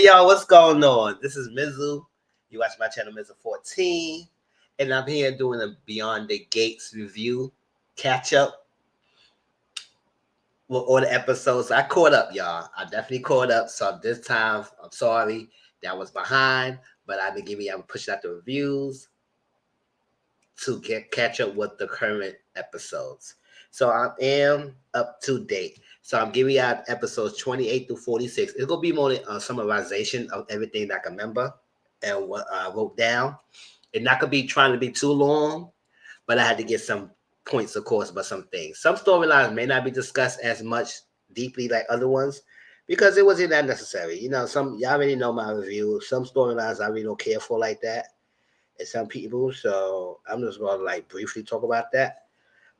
y'all, what's going on? This is Mizzle. You watch my channel, Mizzle 14, and I'm here doing a Beyond the Gates review catch up with all the episodes. I caught up, y'all. I definitely caught up. So this time, I'm sorry that I was behind, but I've been pushing out the reviews to catch up with the current episodes. So I am up to date. So I'm giving out episodes 28 through 46. It's gonna be more summarization of everything that I can remember and what I wrote down. It's not gonna be trying to be too long, but I had to get some points, of course, but some things. Some storylines may not be discussed as much deeply like other ones because it wasn't that necessary. You know, some y'all already know my review. Some storylines I really don't care for like that. And some people, so I'm just gonna like briefly talk about that.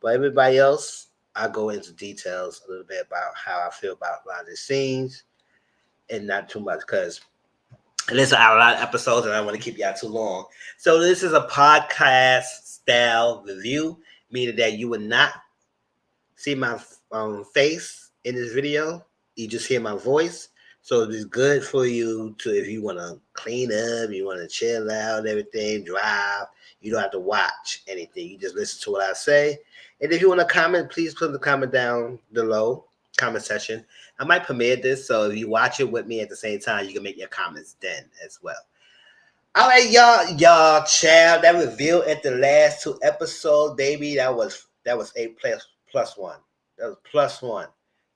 But everybody else, I go into details a little bit about how I feel about a lot of the scenes and not too much because there's a lot of episodes and I don't want to keep y'all too long. So this is a podcast style review, meaning that you would not see my face in this video. You just hear my voice. So it's good for you to, if you want to clean up, you want to chill out, everything, drive. You don't have to watch anything. You just listen to what I say. And if you want to comment, please put the comment down below, comment section. I might premiere this, so if you watch it with me at the same time, you can make your comments then as well. All right, y'all, child. That reveal at the last two episodes, baby. That was A plus one. That was plus one.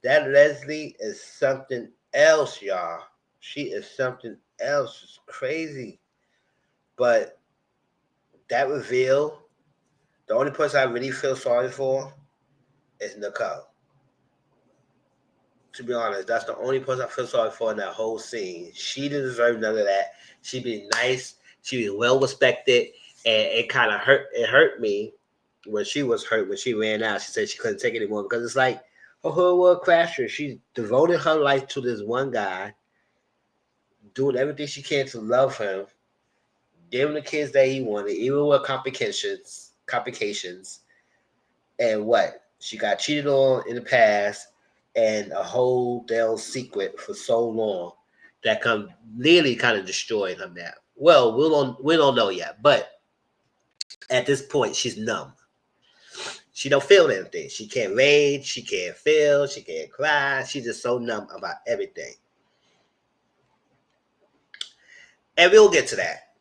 That Leslie is something else, y'all. She is something else. It's crazy. But that reveal, the only person I really feel sorry for is Nicole. To be honest, that's the only person I feel sorry for in that whole scene. She didn't deserve none of that. She be nice. She be well respected, and it kind of hurt. It hurt me when she was hurt when she ran out. She said she couldn't take it anymore because it's like her whole world crashed her. She devoted her life to this one guy, doing everything she can to love him, gave him the kids that he wanted, even with complications, and what she got cheated on in the past, and a whole damn secret for so long that nearly kind of destroyed her now. Well, we don't know yet, but at this point, she's numb. She don't feel anything. She can't rage. She can't feel. She can't cry. She's just so numb about everything. And we'll get to that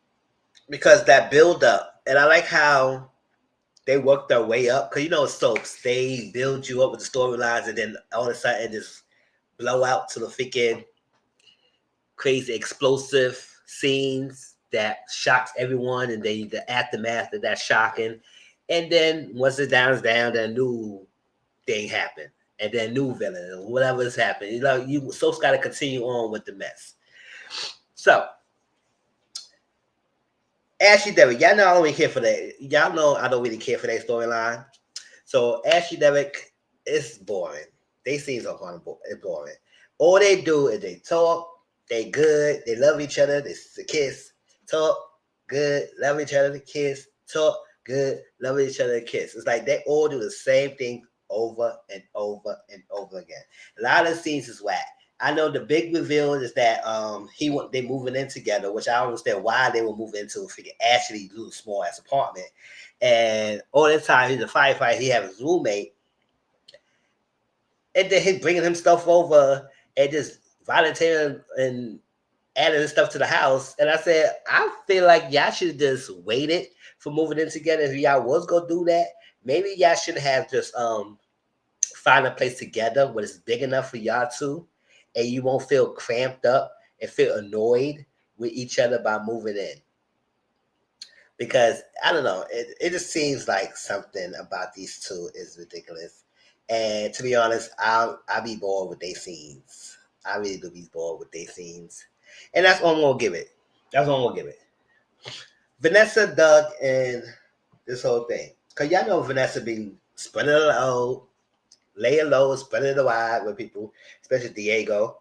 because that build up, and I like how they work their way up because you know soaps they build you up with the storylines and then all of a sudden just blow out to the freaking crazy explosive scenes that shocks everyone and then the aftermath of that shocking, and then once it down, then a new thing happened and then new villain or whatever's happened. You know, you soaps got to continue on with the mess. So Ashley Derrick, y'all know I don't really care for that. Y'all know I don't really care for that storyline. So Ashley Derrick is boring. They scenes are kind of boring. All they do is they talk, they good, they love each other, they kiss, talk, good, love each other, kiss, talk, good, love each other, kiss. It's like they all do the same thing over and over and over again. A lot of the scenes is whack. I know the big reveal is that they moving in together, which I don't understand why they were moving into Ashley Lou's small ass apartment. And all the time he's a firefighter, he has his roommate, and then he's bringing him stuff over and just volunteering and adding his stuff to the house. And I said, I feel like y'all should have just waited for moving in together. If y'all was gonna do that, maybe y'all should have just find a place together where it's big enough for y'all two, and you won't feel cramped up and feel annoyed with each other by moving in. Because I don't know, it just seems like something about these two is ridiculous. And to be honest, I'll be bored with their scenes. I really do be bored with their scenes. And that's what I'm gonna give it. That's what I'm gonna give it. Vanessa, Doug, and this whole thing. Cause y'all know Vanessa be spreading it out, lay it low, spreading it wide with people, especially Diego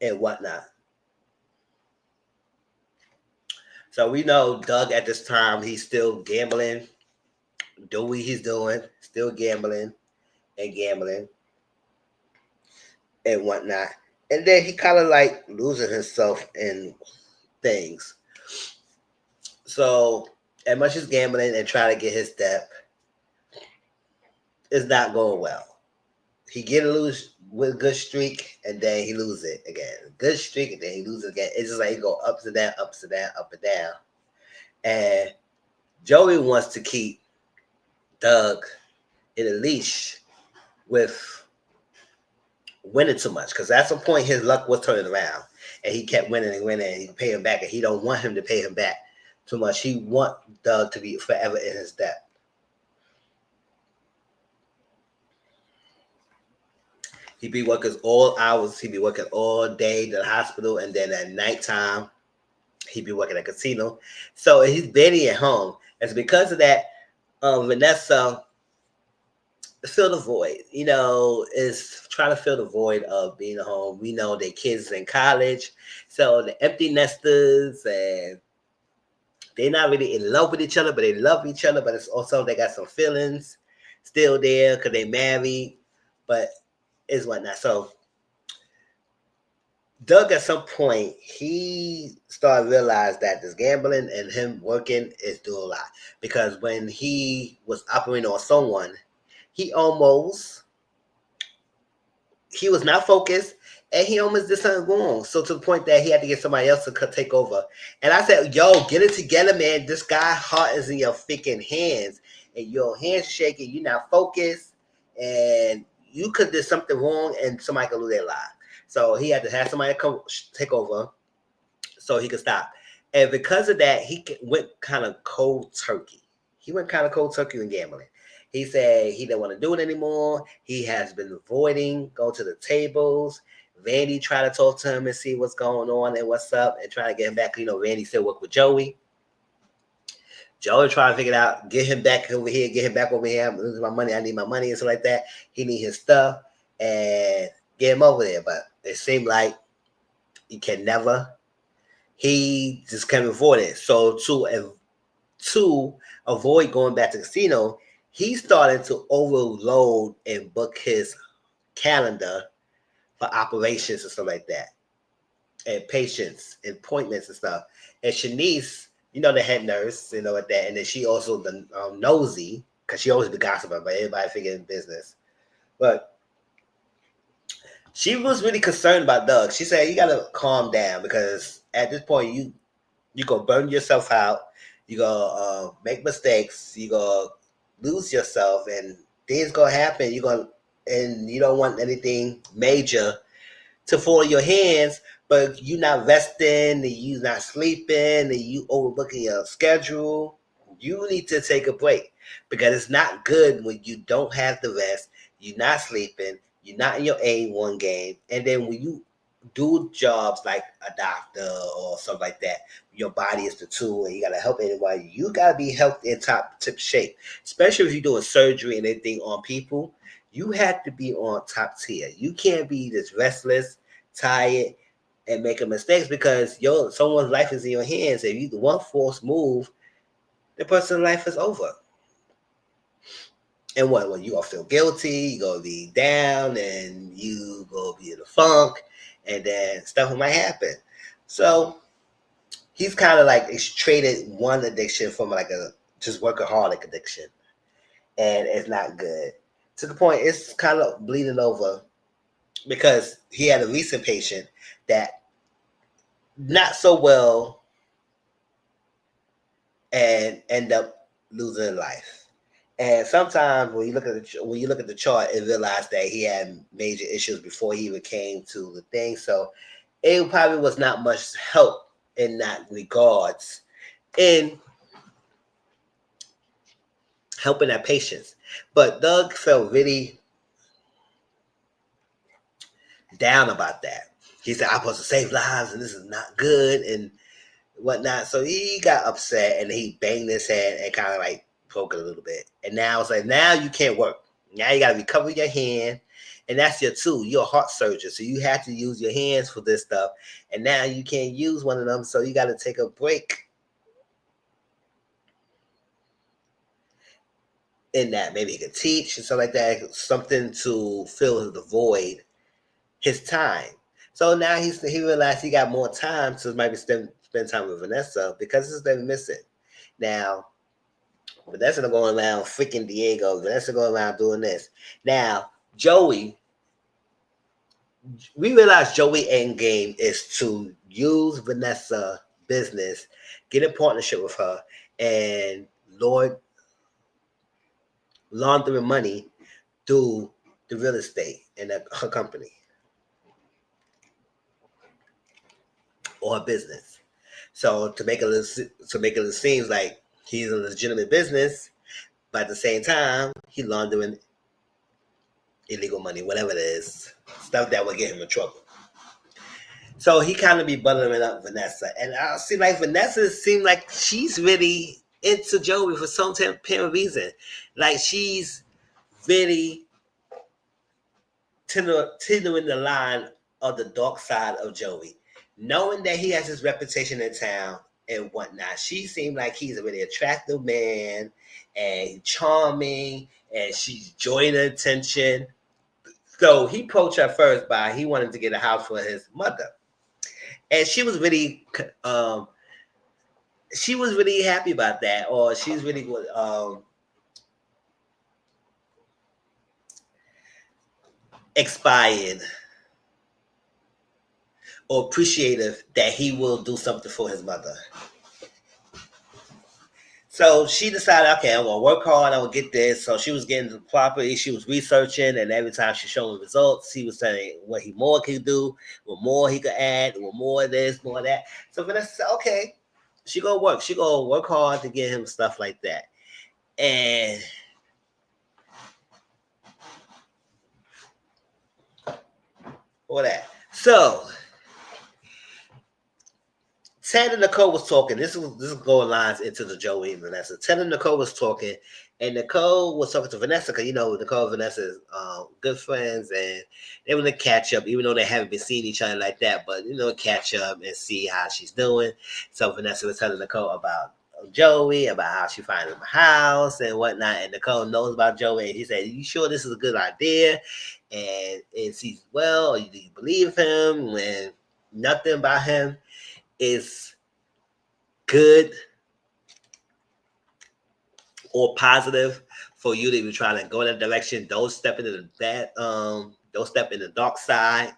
and whatnot. So we know Doug at this time, he's still gambling, doing what he's doing, still gambling and whatnot. And then he kind of like losing himself in things. So as much as gambling and trying to get his step, it's not going well. He get a lose with a good streak, and then he lose it again. Good streak, and then he loses again. It's just like he go ups and down, ups and down, up and down. And Joey wants to keep Doug in a leash with winning too much, because at some point his luck was turning around, and he kept winning and winning. And he pay him back, and he don't want him to pay him back too much. He want Doug to be forever in his debt. He be working all hours. He be working all day to the hospital, and then at nighttime he be working at casino. So he's barely at home. It's because of that. Vanessa fill the void. Is trying to fill the void of being at home. We know their kids in college, so the empty nesters, and they're not really in love with each other, but they love each other. But it's also they got some feelings still there because they married, but it's whatnot. So Doug, at some point, he started to realize that this gambling and him working is doing a lot. Because when he was operating on someone, he almost he was not focused, and he almost did something wrong. So to the point that he had to get somebody else to take over. And I said, "Yo, get it together, man. This guy heart is in your freaking hands, and your hands shaking. You're not focused, and you could do something wrong, and somebody could lose their life." So he had to have somebody come take over so he could stop. And because of that, went kind of cold turkey. He went kind of cold turkey in gambling. He said he didn't want to do it anymore. He has been avoiding going to the tables. Randy tried to talk to him and see what's going on and what's up and try to get him back. Randy still work with Joey. Joey trying to figure it out, get him back over here, get him back over here. I'm losing my money. I need my money and stuff like that. He need his stuff and get him over there. But it seemed like he can never. He just can't avoid it. So to avoid going back to the casino, he started to overload and book his calendar for operations and stuff like that, and patients, and appointments and stuff. And Shanice, the head nurse, at that, and then she also the nosy, because she always be gossiping about everybody figuring business. But she was really concerned about Doug. She said, "You gotta calm down because at this point you gonna burn yourself out. You gonna make mistakes. You gonna lose yourself, and things gonna happen. And you don't want anything major to fall in your hands. But you not resting, and you not sleeping, and you overlooking your schedule. You need to take a break because it's not good when you don't have the rest. You're not sleeping. You're not in your A1 game, and then when you do jobs like a doctor or something like that, your body is the tool, and you gotta help anybody. You gotta be healthy in top tip shape, especially if you're doing surgery and anything on people. You have to be on top tier. You can't be this restless, tired, and making mistakes because someone's life is in your hands. If you do one false move, the person's life is over. And what? When you gonna feel guilty, you gonna be down, and you gonna be in the funk, and then stuff might happen. So he's kind of like traded one addiction from like a just workaholic addiction, and it's not good. To the point, it's kind of bleeding over because he had a recent patient that not so well and end up losing life. And sometimes when you look at the chart, it realized that he had major issues before he even came to the thing. So it probably was not much help in that regards in helping that patients. But Doug felt really down about that. He said, "I'm supposed to save lives, and this is not good," and whatnot. So he got upset and he banged his head and kind of like broke it a little bit. And now it's like, now you can't work. Now you got to recover your hand. And that's your tool. You're a heart surgeon. So you have to use your hands for this stuff. And now you can't use one of them. So you got to take a break in that. Maybe he could teach and stuff like that. Something to fill the void, his time. So now he realized he got more time, so maybe spend time with Vanessa because it's been missing. Now Vanessa going around freaking Diego. Vanessa going around doing this. Now Joey, we realize Joey end game is to use Vanessa business, get in partnership with her, and Lord laundering money through the real estate and her company or her business. So to make it seem like he's a legitimate business, but at the same time he laundering illegal money, whatever it is, stuff that would get him in trouble. So he kind of be buttering up Vanessa, and I see like Vanessa seems like she's really into Joey for some apparent reason. Like she's really tendering the line of the dark side of Joey, knowing that he has his reputation in town and whatnot. She seemed like he's a really attractive man and charming, and she's enjoying the attention. So he approached her first by he wanted to get a house for his mother, and she was really happy about that, or she's really expired or appreciative that he will do something for his mother. So she decided, okay, I'm gonna work hard. I'm gonna get this. So she was getting the property. She was researching, and every time she showed him results, he was saying what he more could do, what more he could add, what more of this, more of that. So Vanessa said, okay, she gonna work. She gonna work hard to get him stuff like that, and all that. So Ted and Nicole was talking. This is going lines into the Joey and Vanessa. Ted and Nicole was talking, and Nicole was talking to Vanessa because Nicole and Vanessa is good friends, and they want to catch up, even though they haven't been seeing each other like that. But catch up and see how she's doing. So Vanessa was telling Nicole about Joey, about how she finds him a house and whatnot, and Nicole knows about Joey, and he said, "You sure this is a good idea?" And she's well, do you believe him? And nothing about him is good or positive for you to be trying to go in that direction. Don't step into the bad don't step in the dark side.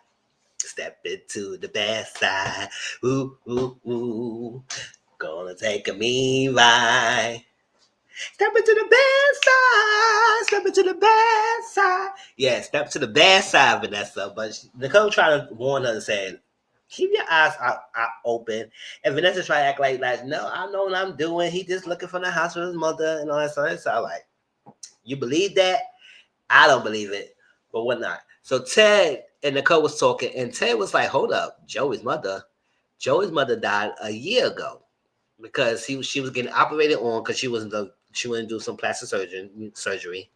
Step into the bad side. Ooh, ooh, ooh. Gonna take a mean ride. Step into the bad side. Step into the bad side. Yeah, step to the bad side, Vanessa. But Nicole tried to warn her and said, keep your eyes out open. And Vanessa tried to act like, no, I know what I'm doing. He just looking for the house for his mother and all that stuff. So I'm like, you believe that? I don't believe it, but whatnot. So Ted and Nicole was talking, and Ted was like, hold up, Joey's mother died a year ago because she was getting operated on because she wouldn't do some plastic surgery,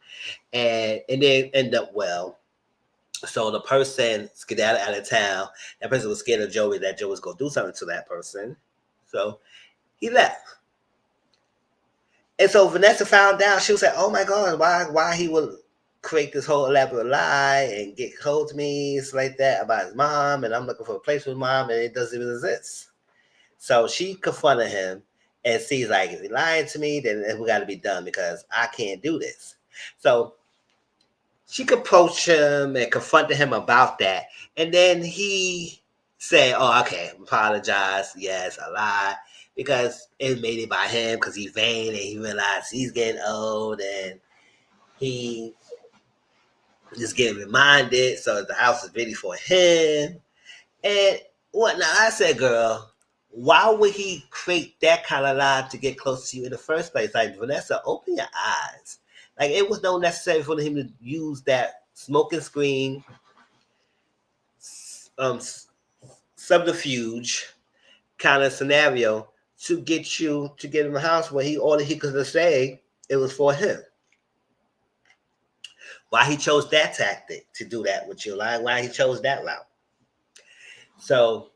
and then end up well. So the person skedaddled out of town. That person was scared of Joey, that Joey was gonna do something to that person. So he left. And so Vanessa found out. She was like, "Oh my God, why he would create this whole elaborate lie and get hold to me, it's like that about his mom, and I'm looking for a place with mom, and it doesn't even exist." So she confronted him, and she's like, "If you're lying to me, then we got to be done because I can't do this." So she could approach him and confronted him about that, and then he said, "Oh, okay, apologize. Yes, I lied because it made it by him because he's vain and he realized he's getting old and he just getting reminded. So the house is ready for him and whatnot." I said, "Girl, why would he create that kind of lie to get close to you in the first place? Like, Vanessa, open your eyes. Like, it was no necessary for him to use that smoking screen um, subterfuge kind of scenario to get in the house when all he could say it was for him. Why he chose that tactic to do that with you? Like, why he chose that route?" So,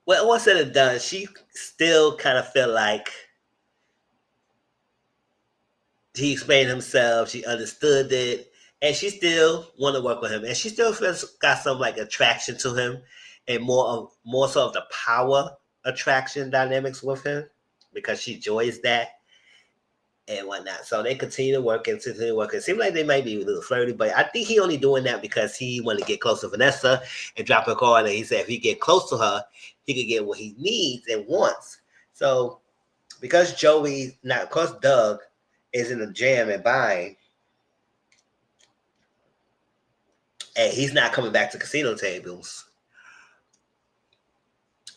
well, all said and done, she still kind of felt like he explained himself. She understood it, and she still want to work with him, and she still feels got some like attraction to him, and more so of the power attraction dynamics with him because she enjoys that and whatnot. So they continue to work and continue to work. It seems like they might be a little flirty, but I think he only doing that because he want to get close to Vanessa and drop her card. And he said if he get close to her, he could get what he needs and wants. So because Joey, not because Doug is in the jam and buying, and he's not coming back to casino tables.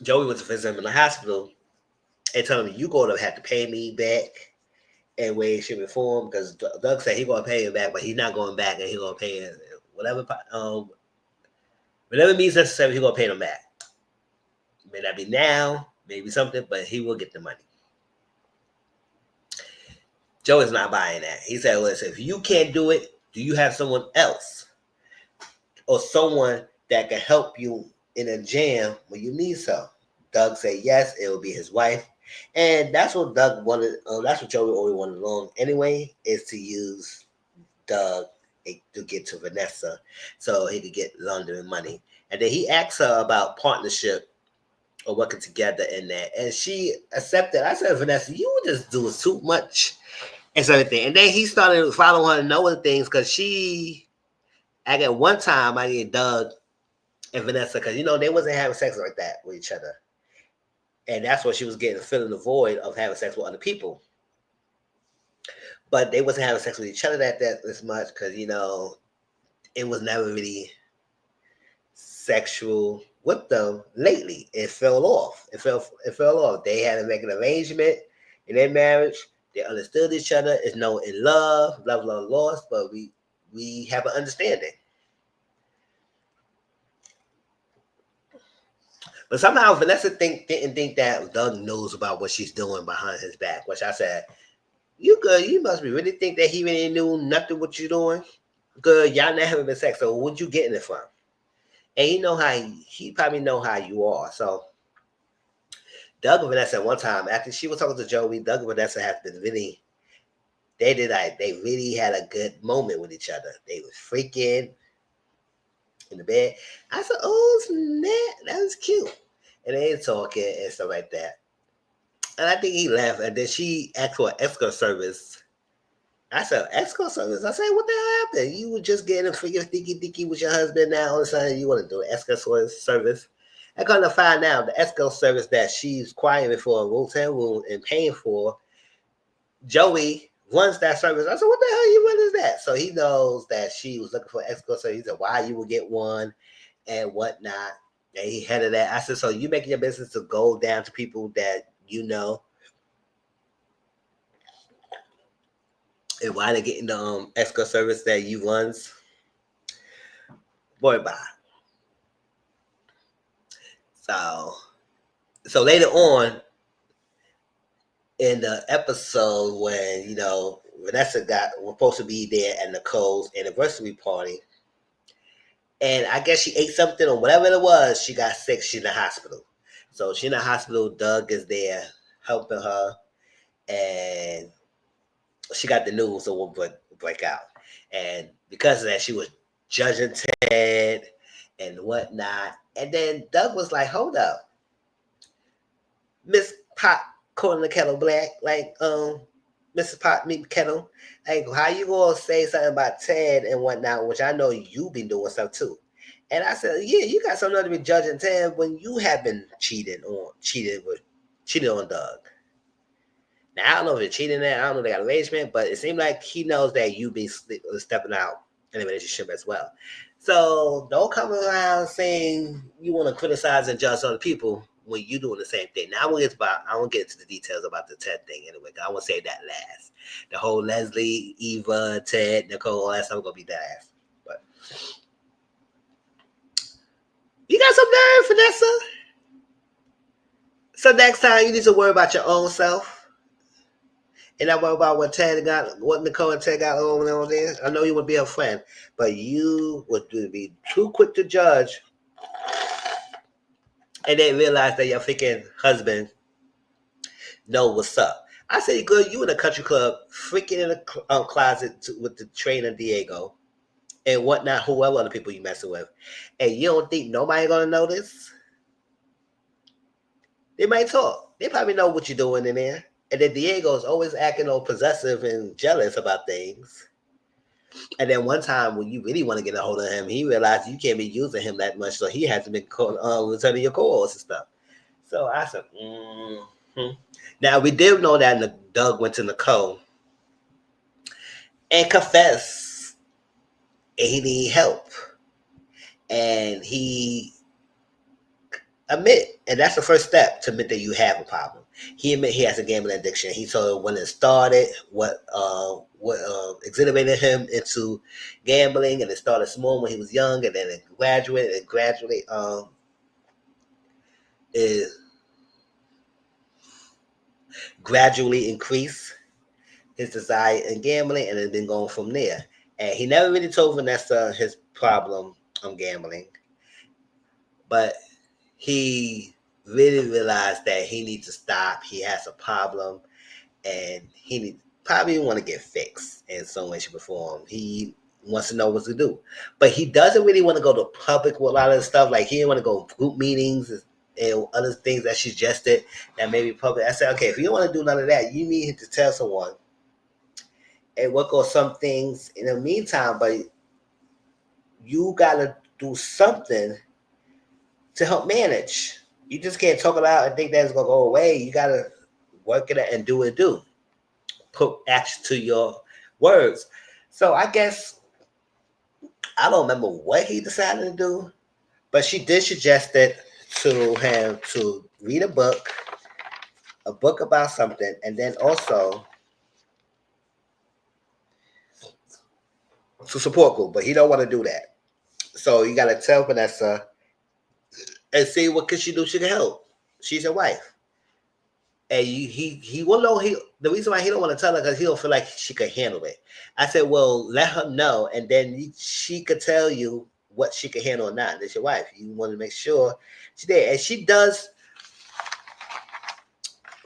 Joey went to visit him in the hospital and told him, "You going to have to pay me back." And way, shape, and form, because Doug said he gonna pay him back, but he's not going back, and he gonna pay him whatever means necessary. He gonna pay him back. May not be now, maybe something, but he will get the money. Joe is not buying that. He said, "Listen, if you can't do it, do you have someone else or someone that can help you in a jam when you need some?" Doug said, "Yes, it will be his wife." And that's what Doug wanted. That's what Joey always wanted along anyway, is to use Doug to get to Vanessa so he could get laundering money. And then he asked her about partnership or working together in that. And she accepted. I said, "Vanessa, you were just doing too much and everything." And then he started following her and knowing things because I get one time I get Doug and Vanessa because, they wasn't having sex like that with each other. And that's what she was getting, filling the void of having sex with other people. But they wasn't having sex with each other that as much because, it was never really sexual with them lately. It fell off. It fell off. They had to make an arrangement in their marriage. They understood each other. It's no in love, blah blah lost, but we have an understanding. But somehow Vanessa didn't think that Doug knows about what she's doing behind his back, which I said, "You good, you must be really think that he really knew nothing what you're doing. Good, y'all not having been sex, so what you getting it from?" And he probably know how you are. So Doug and Vanessa at one time, after she was talking to Joey, Doug and Vanessa have been really, they really had a good moment with each other. They was freaking in the bed. I said, "Oh snap, that was cute." And they ain't talking and stuff like that. And I think he left. And then she asked for an escort service. I said, "Escort service?" I said, "What the hell happened? You were just getting a freaking sticky with your husband. Now all of a sudden you want to do an escort service?" I come to find out the escort service that she's acquiring for a hotel room and paying for, Joey runs that service. I said, "What the hell you what is that?" So he knows that she was looking for an escort. So he said, "Why you would get one and whatnot." And he headed that. I said, "So you making your business to go down to people that you know, and why they getting the escort service that you runs?" Boy, bye. So later on in the episode when Vanessa was supposed to be there at Nicole's anniversary party, and I guess she ate something or whatever it was, she got sick. She's in the hospital. So she's in the hospital. Doug is there helping her, and she got the news that will break out. And because of that, she was judging Ted and whatnot. And then Doug was like, "Hold up, Miss Pot calling the kettle black, like Mrs. Pot meet kettle. Like, how you gonna say something about Ted and whatnot, which I know you been doing stuff too." And I said, "Yeah, you got something to be judging Ted when you have been cheated on Doug." Now I don't know if it's cheating there. I don't know if they got arrangement, but it seemed like he knows that you be stepping out in a relationship as well. So don't come around saying you want to criticize and judge other people when you doing the same thing. Now I won't get into the details about the Ted thing anyway. I want to say that last. The whole Leslie, Eva, Ted, Nicole, all that stuff gonna be that ass. But you got some nerve, Vanessa. So next time you need to worry about your own self. And not worry about what Nicole and Ted got on there. I know you would be a friend, but you would be too quick to judge and then realize that your freaking husband know what's up. I say, "Good, you in a country club, freaking in a closet with the trainer Diego. and whatnot, whoever other people you messing with, and you don't think nobody gonna notice, they might talk. They probably know what you're doing in there. And then Diego's always acting all possessive and jealous about things. And then one time when you really want to get a hold of him, he realized you can't be using him that much, so he has to be returning your calls and stuff. So I said, Now we did know that Doug went to Nicole and confessed and he needed help. And he admit, and that's the first step to admit that you have a problem. He admit he has a gambling addiction. He told when it started, what exhilarated him into gambling, and it started small when he was young, and then it graduated and it gradually increased his desire in gambling, and it's been going from there. And he never really told Vanessa his problem on gambling, but he really realized that he needs to stop. He has a problem, and he probably want to get fixed in some way, shape, or form. He wants to know what to do, but he doesn't really want to go to public with a lot of the stuff. Like he didn't want to go group meetings and other things that she suggested that maybe public. I said, okay, if you don't want to do none of that, you need to tell someone and work on some things in the meantime. But you gotta do something to help manage. You just can't talk it out and think that's gonna go away. You gotta work it and do it. Put action to your words. So I guess I don't remember what he decided to do, but she did suggest it to him to read a book about something, and then also to support group. But he don't want to do that. So you gotta tell Vanessa and see what can she do. She can help. She's your wife. And he will know the reason why he don't want to tell her because he don't feel like she could handle it. I said, well, let her know, and then she could tell you what she can handle or not. That's your wife. You want to make sure she's there, and she does.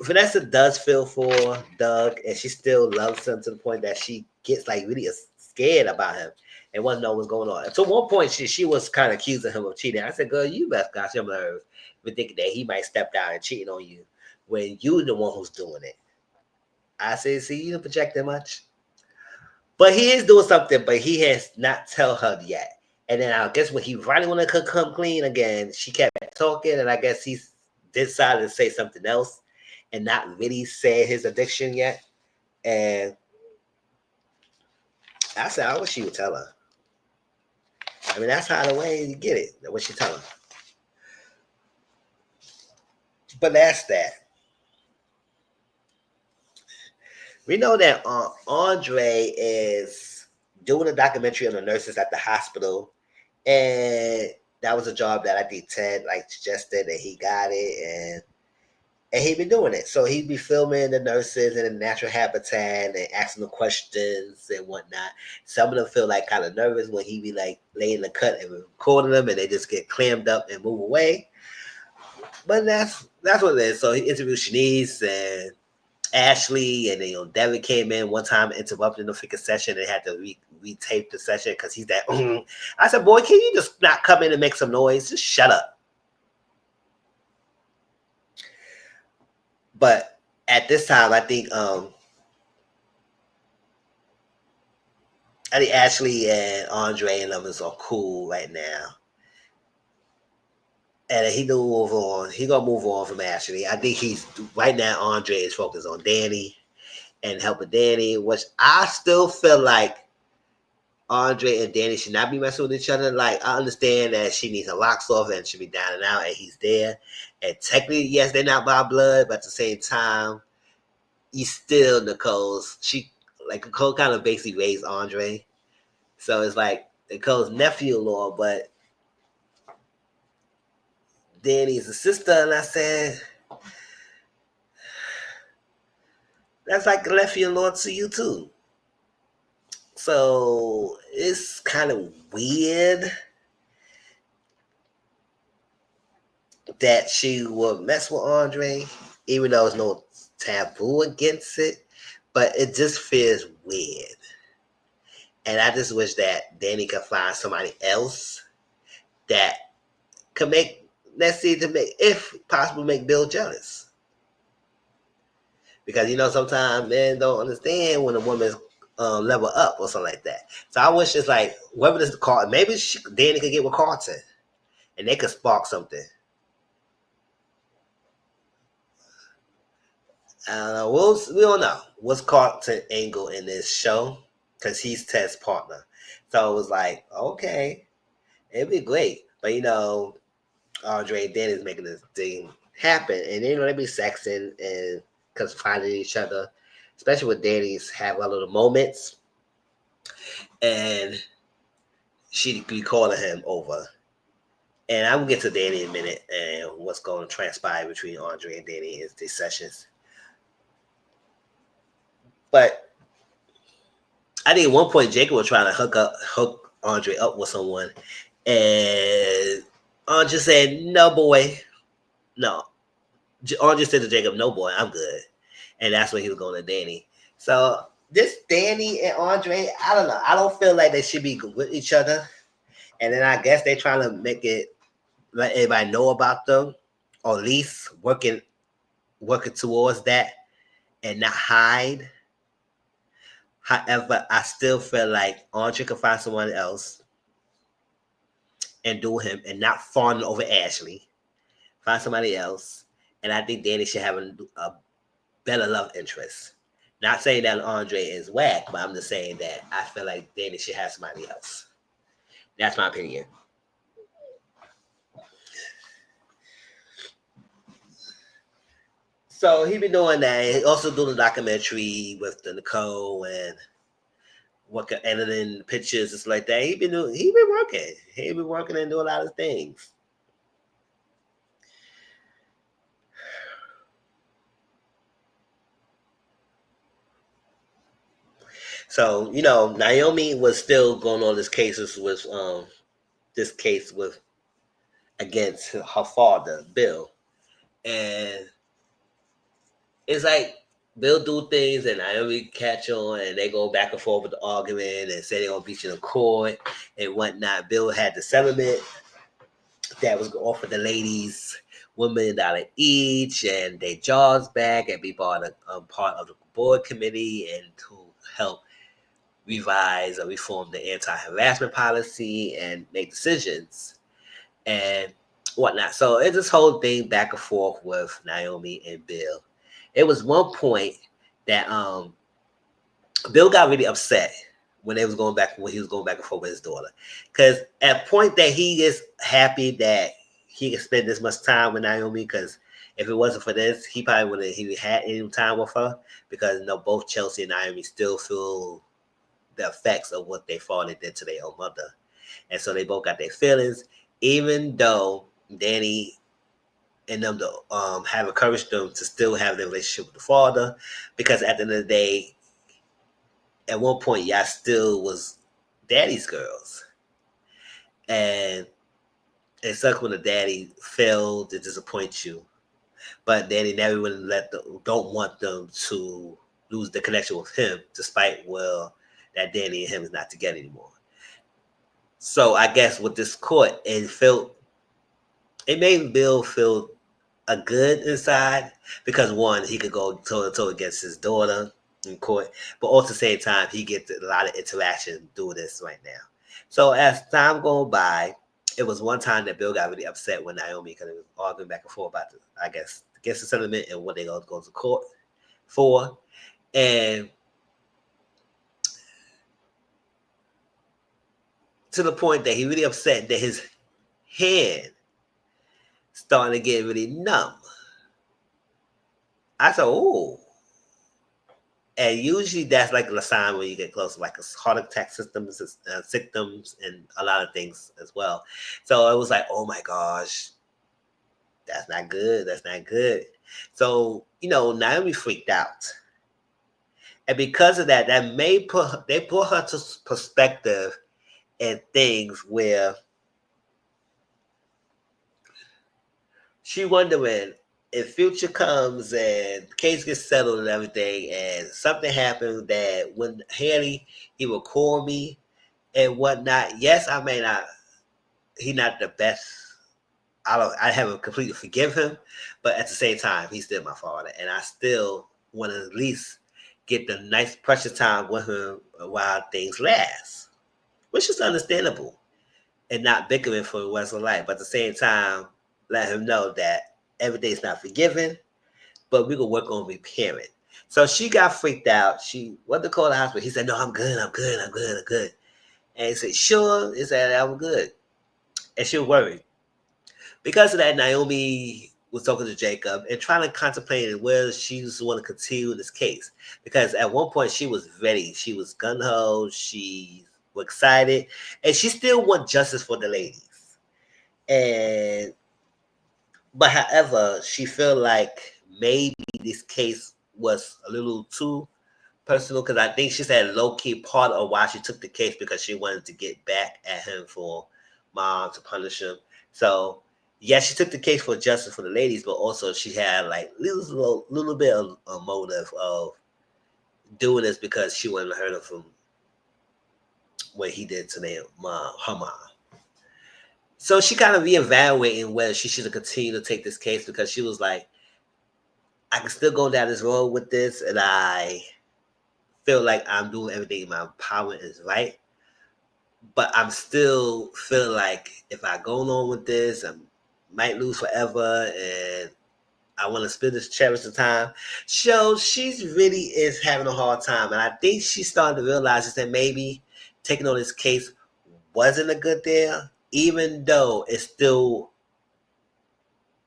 Vanessa does feel for Doug, and she still loves him to the point that she gets like really scared about him and wants to know what's going on. And so at one point, she was kind of accusing him of cheating. I said, girl, you best got your nerves for thinking that he might step down and cheating on you when you're the one who's doing it. I said, see, you don't project that much. But he is doing something, but he has not tell her yet. And then I guess when he finally wanted to come clean again, she kept talking, and I guess he decided to say something else and not really say his addiction yet. And I said, I wish she would tell her. I mean, that's how the way you get it. What she tell her. But that's that. We know that Andre is doing a documentary on the nurses at the hospital, and that was a job that I think Ted like suggested, and he got it, and he been doing it. So he'd be filming the nurses in a natural habitat and asking them questions and whatnot. Some of them feel like kind of nervous when he be like laying the cut and recording them, and they just get clammed up and move away. But that's what it is. So he interviewed Shanice and Ashley, and then Devin came in one time, interrupted the freaking session, and had to retape the session because he's that. I said, "Boy, can you just not come in and make some noise? Just shut up." But at this time, I think Ashley and Andre and others are cool right now. And he gonna move on. He gonna move on from Ashley. I think he's right now. Andre is focused on Danny and helping Danny, which I still feel like Andre and Danny should not be messing with each other. Like I understand that she needs her locks off and should be down and out, and he's there. And technically, yes, they're not by blood, but at the same time, he's still Nicole's. Nicole kind of basically raised Andre, so it's like Nicole's nephew-in-law, but Danny's a sister. And I said, that's like a nephew-in-law to you too. So it's kind of weird that she would mess with Andre, even though there's no taboo against it, but it just feels weird. And I just wish that Danny could find somebody else that could make, let's see, to make, if possible, make Bill jealous. Because sometimes men don't understand when a woman's level up or something like that. So I wish it's like whoever this call, maybe Danny could get with Carlton and they could spark something. I don't know. We don't know what's Carlton angle in this show because he's Ted's partner. So it was like, okay, it'd be great, but Andre and Danny's making this thing happen, and they be sexing and confiding in each other, especially with Danny's have a little moments, and she be calling him over. And I'm gonna get to Danny in a minute and what's going to transpire between Andre and Danny in these sessions. But I think at one point Jacob was trying to hook Andre up with someone, and Andre said, "No, boy, no." Andre said to Jacob, "No, boy, I'm good," and that's when he was going to Danny. So this Danny and Andre, I don't know. I don't feel like they should be with each other. And then I guess they're trying to make it let everybody know about them, or at least working towards that and not hide. However, I still feel like Andre could find someone else and do him and not fawn over Ashley. Find somebody else. And I think Danny should have a better love interest. Not saying that Andre is whack, but I'm just saying that I feel like Danny should have somebody else. That's my opinion. So he been doing that. He also doing a documentary with the Nicole and editing pictures and stuff like that. He been working. He been working and doing a lot of things. So Naomi was still going on this case with against her father, Bill, and it's like Bill do things and Naomi catch on and they go back and forth with the argument and say they're gonna beat you in court and whatnot. Bill had the settlement that was offered the ladies $1 million each and their jobs back and be part of the board committee and to help revise or reform the anti-harassment policy and make decisions and whatnot. So it's this whole thing back and forth with Naomi and Bill. It was one point that Bill got really upset when he was going back and forth with his daughter. Because at a point that he is happy that he can spend this much time with Naomi, because if it wasn't for this, he probably wouldn't have had any time with her, because both Chelsea and Naomi still feel the effects of what they father did to their own mother. And so they both got their feelings, even though Danny and them to have encouraged them to still have their relationship with the father, because at the end of the day, at one point, y'all still was daddy's girls. And it sucks when the daddy failed to disappoint you. But daddy never would don't want them to lose the connection with him, despite, well, that Danny and him is not together anymore. So I guess with this court, it made Bill feel a good inside, because one, he could go toe to toe against his daughter in court, but also at the same time, he gets a lot of interaction doing this right now. So as time goes by, it was one time that Bill got really upset with Naomi because it was arguing back and forth about I guess, against the settlement and what they going to go to court for. And to the point that he really upset that his hand starting to get really numb. I said, "Oh." And usually that's like a sign when you get close, like a heart attack symptoms, and a lot of things as well. So it was like, oh my gosh, that's not good. That's not good. So Naomi freaked out, and because of that, they put her to perspective and things where she wondering. if Future comes and the case gets settled and everything, and something happened that when Haley, he will call me and whatnot. Yes, I may not. He not the best. I haven't completely forgive him, but at the same time, he's still my father, and I still want to at least get the nice precious time with him while things last, which is understandable, and not bickering for the rest of life. But at the same time, let him know that everything's not forgiven, but we can work on repairing. So she got freaked out. She went to call the hospital. He said, "No, I'm good. I'm good. I'm good. I'm good." And he said, "Sure." He said, "I'm good." And she was worried. Because of that, Naomi was talking to Jacob and trying to contemplate whether she was want to continue this case. Because at one point she was ready. She was gun ho. She was excited. And she still want justice for the ladies. And but however, she felt like maybe this case was a little too personal because I think she said low key part of why she took the case because she wanted to get back at him for mom to punish him. So yeah, she took the case for justice for the ladies, but also she had like little bit of a motive of doing this because she wanted to hurt him from what he did to their mom, her mom. So she kind of reevaluating whether she should continue to take this case because she was like, I can still go down this road with this, and I feel like I'm doing everything in my power is right. But I'm still feeling like if I go along with this, I might lose forever, and I want to spend this cherish the time. So she's really is having a hard time, and I think she's starting to realize that maybe taking on this case wasn't a good deal, even though it's still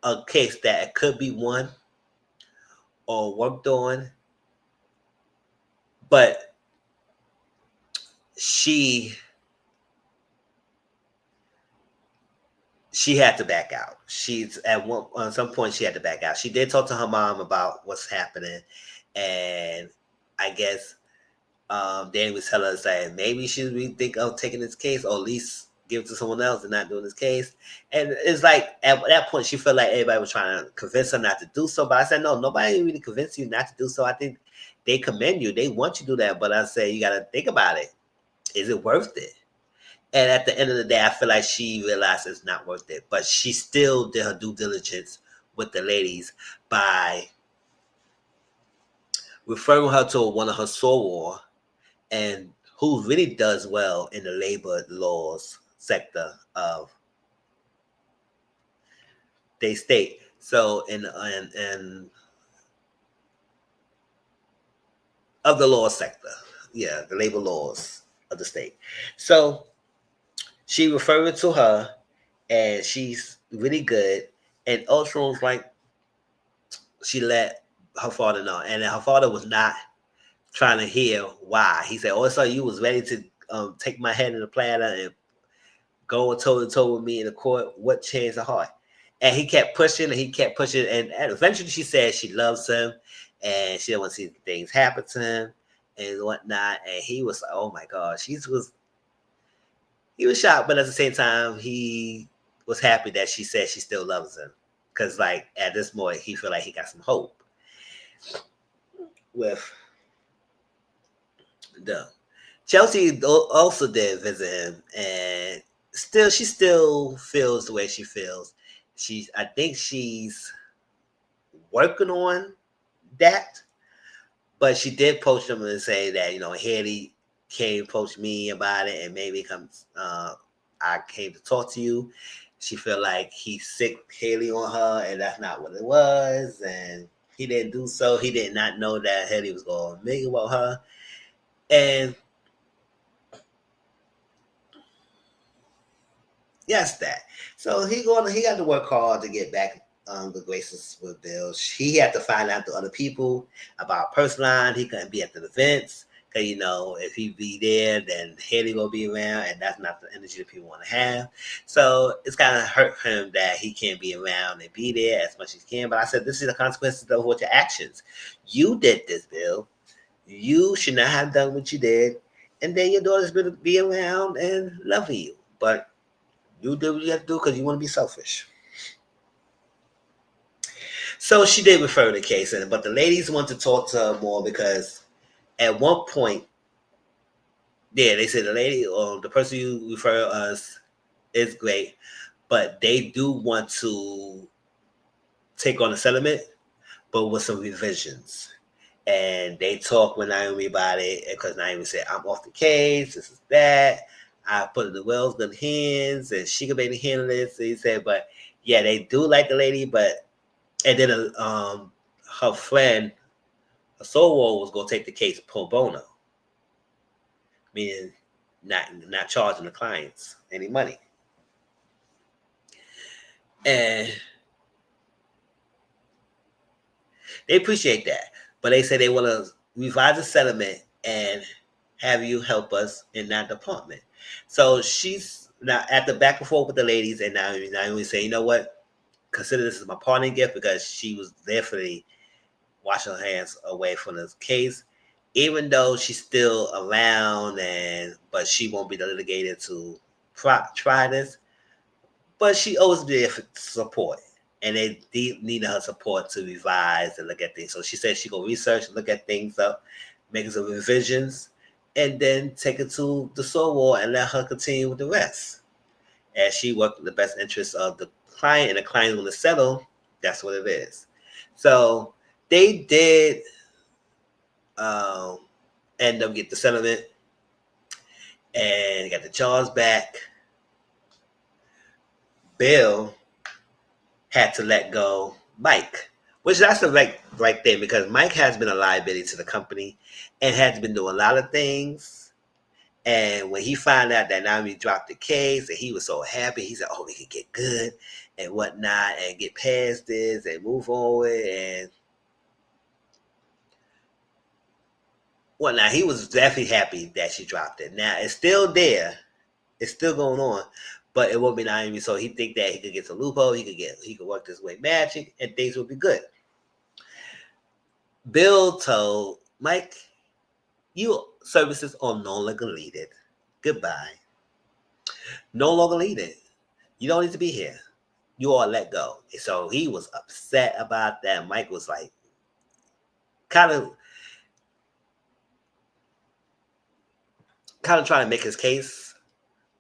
a case that could be won or worked on. But she she had to back out. She's at some point she had to back out. She did talk to her mom about what's happening, and I guess Danny was telling us that maybe she really think of taking this case, or at least give it to someone else and not doing this case. And it's like at that point she felt like everybody was trying to convince her not to do so. But I said no, nobody really convinced you not to do so. I think they commend you. They want you to do that. But I say you got to think about it. Is it worth it? And at the end of the day, I feel like she realized it's not worth it. But she still did her due diligence with the ladies by referring her to one of her soror and who really does well in the labor laws sector of they state. So in of the law sector, yeah, the labor laws of the state. So she referred to her, and she's really good. And also, like she let her father know, and her father was not trying to hear why. He said, "Oh, so you was ready to take my head in the platter and go toe to toe with me in the court. What changed her heart?" And he kept pushing, and he kept pushing, and eventually she said she loves him, and she don't want to see things happen to him and whatnot. And he was like, "Oh my gosh," he was shocked, but at the same time, he was happy that she said she still loves him because, like, at this point, he feel like he got some hope with them. Chelsea also did visit him, and she still feels the way she feels. I think she's working on that, but she did post him and say that Haley came post me about it, and maybe comes. I came to talk to you. She feel like he sick Haley on her, and that's not what it was, and he didn't do so. He did not know that Haley was going to make it with her, and yes, that. So he got to work hard to get back the graces with Bill. He had to find out to other people about personal line. He couldn't be at the events because if he be there, then Haley will be around, and that's not the energy that people want to have. So it's kind of hurt him that he can't be around and be there as much as he can. But I said this is the consequences of what your actions. You did this, Bill. You should not have done what you did, and then your daughter's going to be around and loving you, but you do what you have to do because you want to be selfish. So she did refer the case, but the ladies want to talk to her more because at one point, yeah, they said the lady or the person you refer us is great, but they do want to take on the settlement, but with some revisions. And they talked with Naomi about it because Naomi said, I'm off the case, this is that. I put it in the Wells good hands and she could maybe handle it. So he said, but yeah, they do like the lady, but and then her friend, a soul was gonna take the case pro bono, meaning not charging the clients any money. And they appreciate that. But they say they want to revise the settlement and have you help us in that department. So she's now at the back and forth with the ladies, and now we say, you know what? Consider this as my parting gift because she was definitely washing her hands away from this case, even though she's still around, but she won't be delegated to try this. But she always be there for support, and they needed her support to revise and look at things. So she said she go research, look at things up, make some revisions, and then take it to the soul war and let her continue with the rest. As she worked in the best interest of the client, and the client want to settle, that's what it is. So they did um, end up get the settlement and got the charge back. Bill had to let go Mike, which that's the right thing because Mike has been a liability to the company and has been doing a lot of things. And when he found out that Naomi dropped the case, and he was so happy, he said, "Oh, we can get good and whatnot, and get past this and move forward and whatnot." He was definitely happy that she dropped it. Now it's still there, it's still going on, but it won't be Naomi. So he think that he could get to loophole, he could work this way magic, and things will be good. Bill told Mike, "You services are no longer needed. Goodbye. No longer needed. You don't need to be here. You are let go." And so he was upset about that. Mike was like, kind of, trying to make his case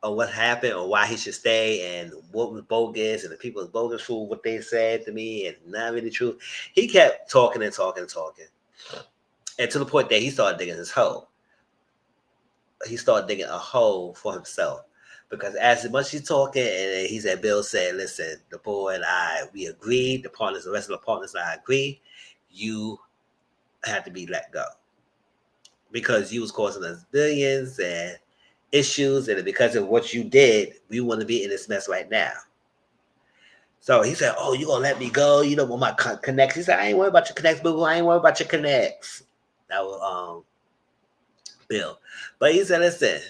of what happened or why he should stay and what was bogus and the people was bogus for what they said to me and not really true. He kept talking and talking and talking, and to the point that he started digging his hole. He started digging a hole for himself. Because as much as he's talking, and he said, Bill said, listen, the board and I, we agreed, the rest of the partners and I agree, you had to be let go. Because you was causing us billions and issues, and because of what you did, we want to be in this mess right now. So he said, oh, you going to let me go? You don't want my connects. He said, I ain't worried about your connects, boo. I ain't worried about your connects. That was Bill. But he said, listen,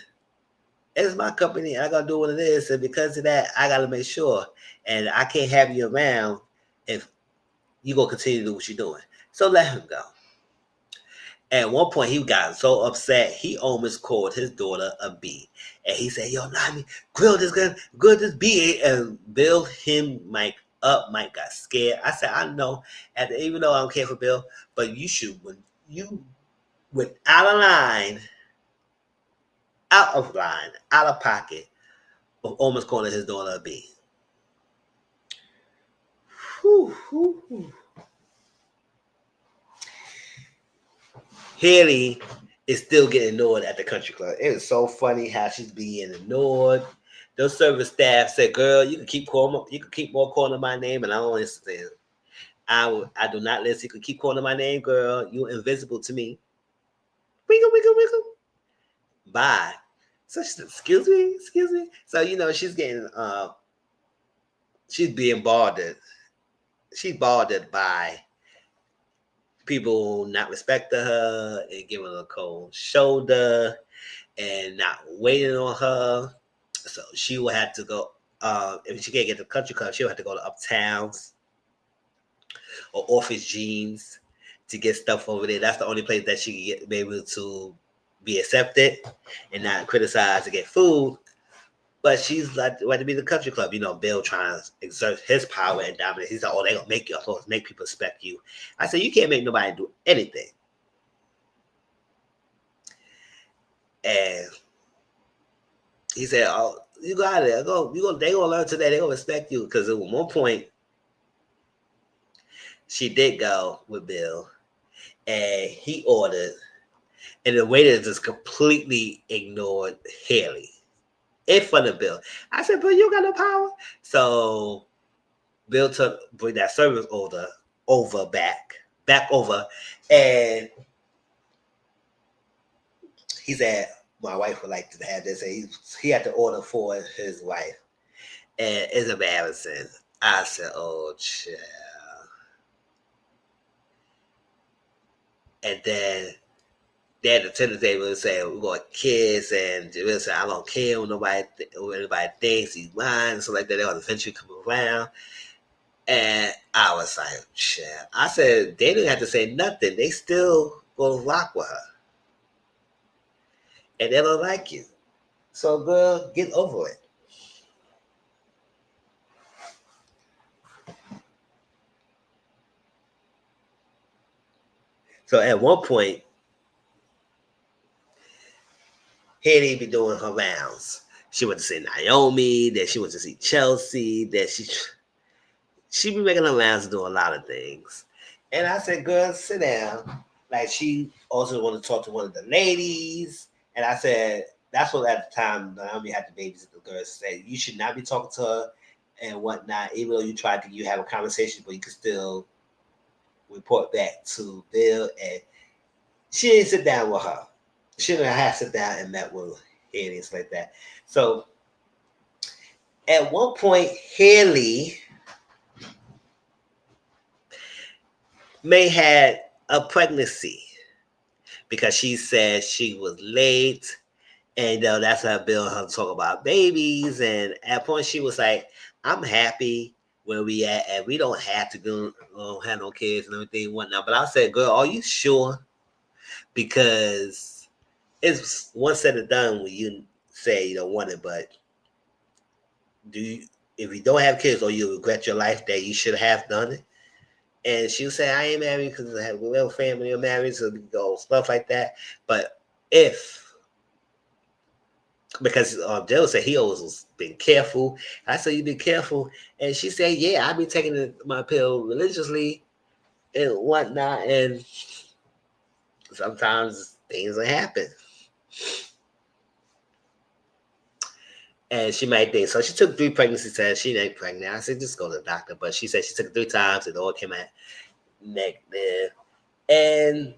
it's my company. I gotta do what it is, and because of that, I gotta make sure. And I can't have you around if you gonna continue to do what you're doing. So let him go. At one point, he got so upset he almost called his daughter a B, and he said, "Yo, Nami, grill this B." And Bill him Mike up. Mike got scared. I said, "I know." And even though I don't care for Bill, but when you went out of line, out of pocket, of almost calling his daughter a B. Whew, whew, whew. Haley is still getting ignored at the country club. It is so funny how she's being ignored. Those service staff said, "Girl, you can keep calling. You can keep more calling my name," and I don't listen. I do not listen. You can keep calling my name, girl. You're invisible to me. Wiggle, wiggle, wiggle. Bye. So she said, excuse me. So she's getting she's being bothered. She's bothered by people not respecting her and giving her a cold shoulder and not waiting on her. So she will have to go. If she can't get to the country club, she'll have to go to Uptowns or Office Jeans to get stuff over there. That's the only place that she be able to be accepted and not criticized to get food. But she's like to be the country club. Bill trying to exert his power and dominance. He's like, oh, they gonna make you supposed to make people respect you. I said, you can't make nobody do anything. And he said, oh, you got it. They gonna learn today. They gonna respect you. Because at one point, she did go with Bill, and he ordered, and the waiter just completely ignored Haley in front of Bill. I said, Bill, you got no power. So Bill bring that service order back over, and he said, my wife would like to have this. And he had to order for his wife, and it's embarrassing. I said, oh, child. And then they had the tender table and say, we're going to kiss, and Bill said, I don't care what anybody thinks, he's mine, and so like that. They'll eventually come around. And I was like, shit. I said, they didn't have to say nothing. They still gonna rock with her. And they don't like you. So, girl, get over it. So, at one point, Haley be doing her rounds. She went to see Naomi, then she went to see Chelsea, then she be making her rounds and doing a lot of things. And I said, girl, sit down. Like, she also wanted to talk to one of the ladies. And I said, that's what at the time Naomi had to babysit the girls. Say, you should not be talking to her and whatnot, even though you have a conversation, but you can still report back to Bill. And she didn't sit down with her. She didn't have to sit down and met with Haley and stuff like that. So at one point, Haley may had a pregnancy because she said she was late, and that's how Bill and her talk about babies. And at a point, she was like, "I'm happy where we at, and we don't have to don't have no kids and everything and whatnot." But I said, "Girl, are you sure?" Because it's one said and done when you say you don't want it, but if you don't have kids or you regret your life that you should have done it? And she would say, I ain't married because I have a little family or married, so we go stuff like that. But because Jill said he always was been careful. I said, you been careful. And she said, yeah, I've been taking my pill religiously and whatnot. And sometimes things will happen. And she might think, so she took 3 pregnancy tests. She ain't pregnant. I said, just go to the doctor. But she said she took it 3 times. It all came out negative. And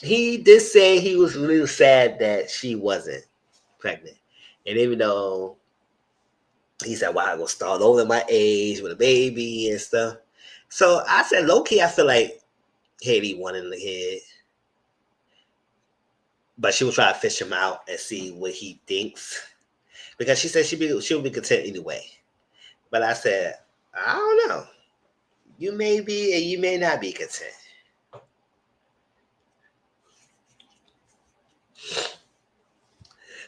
he did say he was really sad that she wasn't pregnant. And even though he said, well, I will start over at my age with a baby and stuff. So I said, low key, I feel like Haley won in the head. But she will try to fish him out and see what he thinks. Because she said she'll be content anyway. But I said, I don't know. You may be and you may not be content.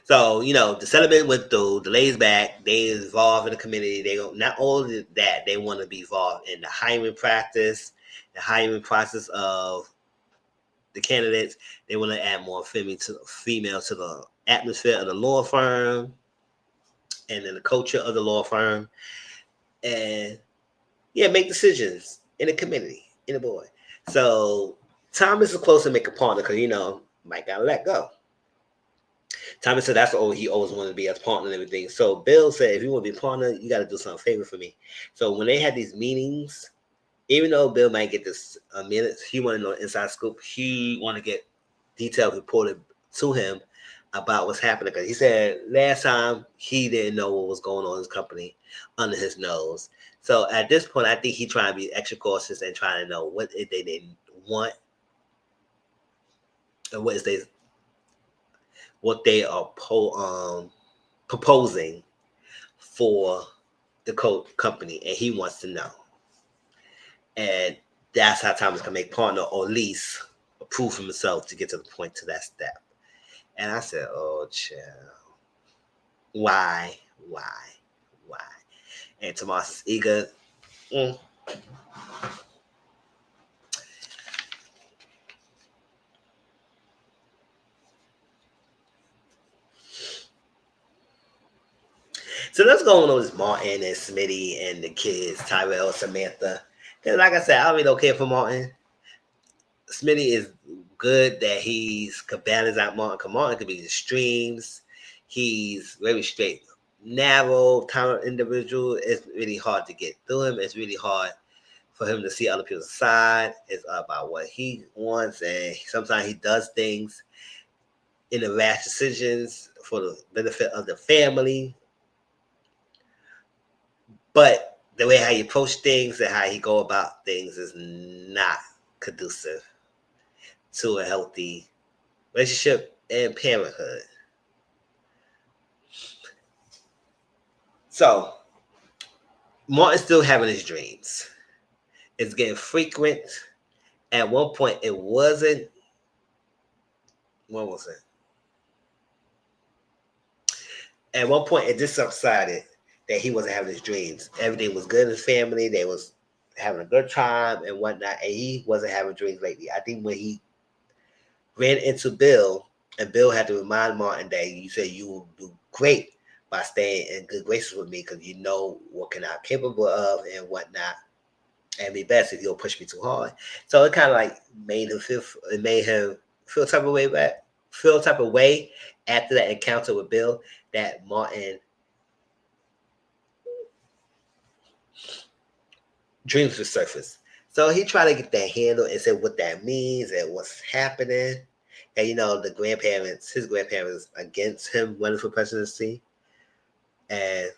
So, the settlement went through, the ladies back, they involved in the community. They go not only that, they want to be involved in the hiring process of the candidates. They want to add more female to the atmosphere of the law firm and then the culture of the law firm. And make decisions in the community, in the board. So Thomas is close to make a partner because, Mike got to let go. Thomas said that's all he always wanted to be as partner and everything. So Bill said, if you want to be a partner, you got to do something favor for me. So when they had these meetings, even though Bill might get this minutes, he wanted to know the inside scoop. He wanted to get details reported to him about what's happening. Because he said last time he didn't know what was going on in his company under his nose. So at this point, I think he trying to be extra cautious and trying to know what they didn't want and what they are proposing for the company, and he wants to know. And that's how Thomas can make partner or at least approve himself to get to the point to that step. And I said, oh, child. Why? Why? Why? And Tomas is eager. Mm. So let's go on with Martin and Smitty and the kids, Tyrell, Samantha. Because like I said, I really don't care for Martin. Smitty is good that he's could balance out Martin. Because Martin could be extremes. He's very straight, narrow, tolerant individual. It's really hard to get through him. It's really hard for him to see other people's side. It's about what he wants, and sometimes he does things in the rash decisions for the benefit of the family. But the way how he approach things and how he go about things is not conducive to a healthy relationship and parenthood. So Martin's still having his dreams. It's getting frequent. At one point, it wasn't. What was it? At one point, it just subsided that he wasn't having his dreams. Everything was good in his family. They was having a good time and whatnot, and he wasn't having dreams lately. I think when he ran into Bill, and Bill had to remind Martin that you said you will do great by staying in good graces with me because you know what can I'm capable of and whatnot, and be best if you don't push me too hard. So it kind of like made him feel type of way back, feel type of way after that encounter with Bill that Martin dreams will surface. So he tried to get that handle and said what that means and what's happening. And the grandparents, his grandparents against him running for presidency. And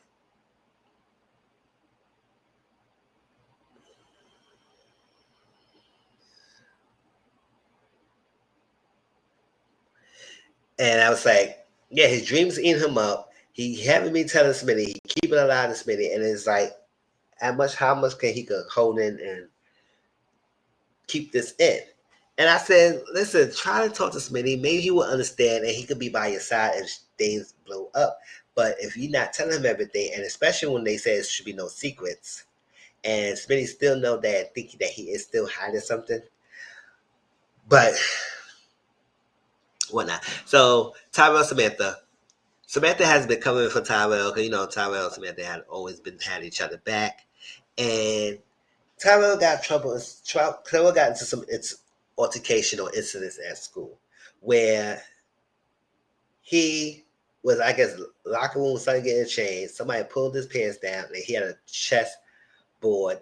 I was like, yeah, his dreams eating him up. He having me telling Smitty, he keeping it alive to Smitty, and it's like how much can he could hold in and keep this in? And I said, listen, try to talk to Smitty. Maybe he will understand and he could be by your side if things blow up. But if you're not telling him everything, and especially when they say there should be no secrets, and Smitty still know that, thinking that he is still hiding something, but whatnot. So Tyrell, Samantha has been coming for Tyrell because Tyrell and Samantha had each other back, and Tyrell got trouble. Tyrell got into some altercation or incidents at school where he was, I guess, locker room started getting changed. Somebody pulled his pants down and he had a chest board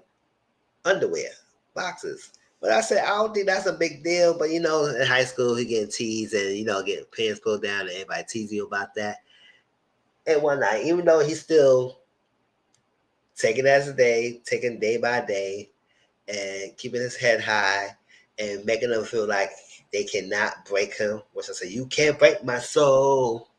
underwear, boxes. But I said, I don't think that's a big deal. But in high school, he getting teased and getting pants pulled down, and everybody teasing you about that. And one night, even though he's still taking it as a day, taking day by day, and keeping his head high, and making them feel like they cannot break him. Which I said, you can't break my soul.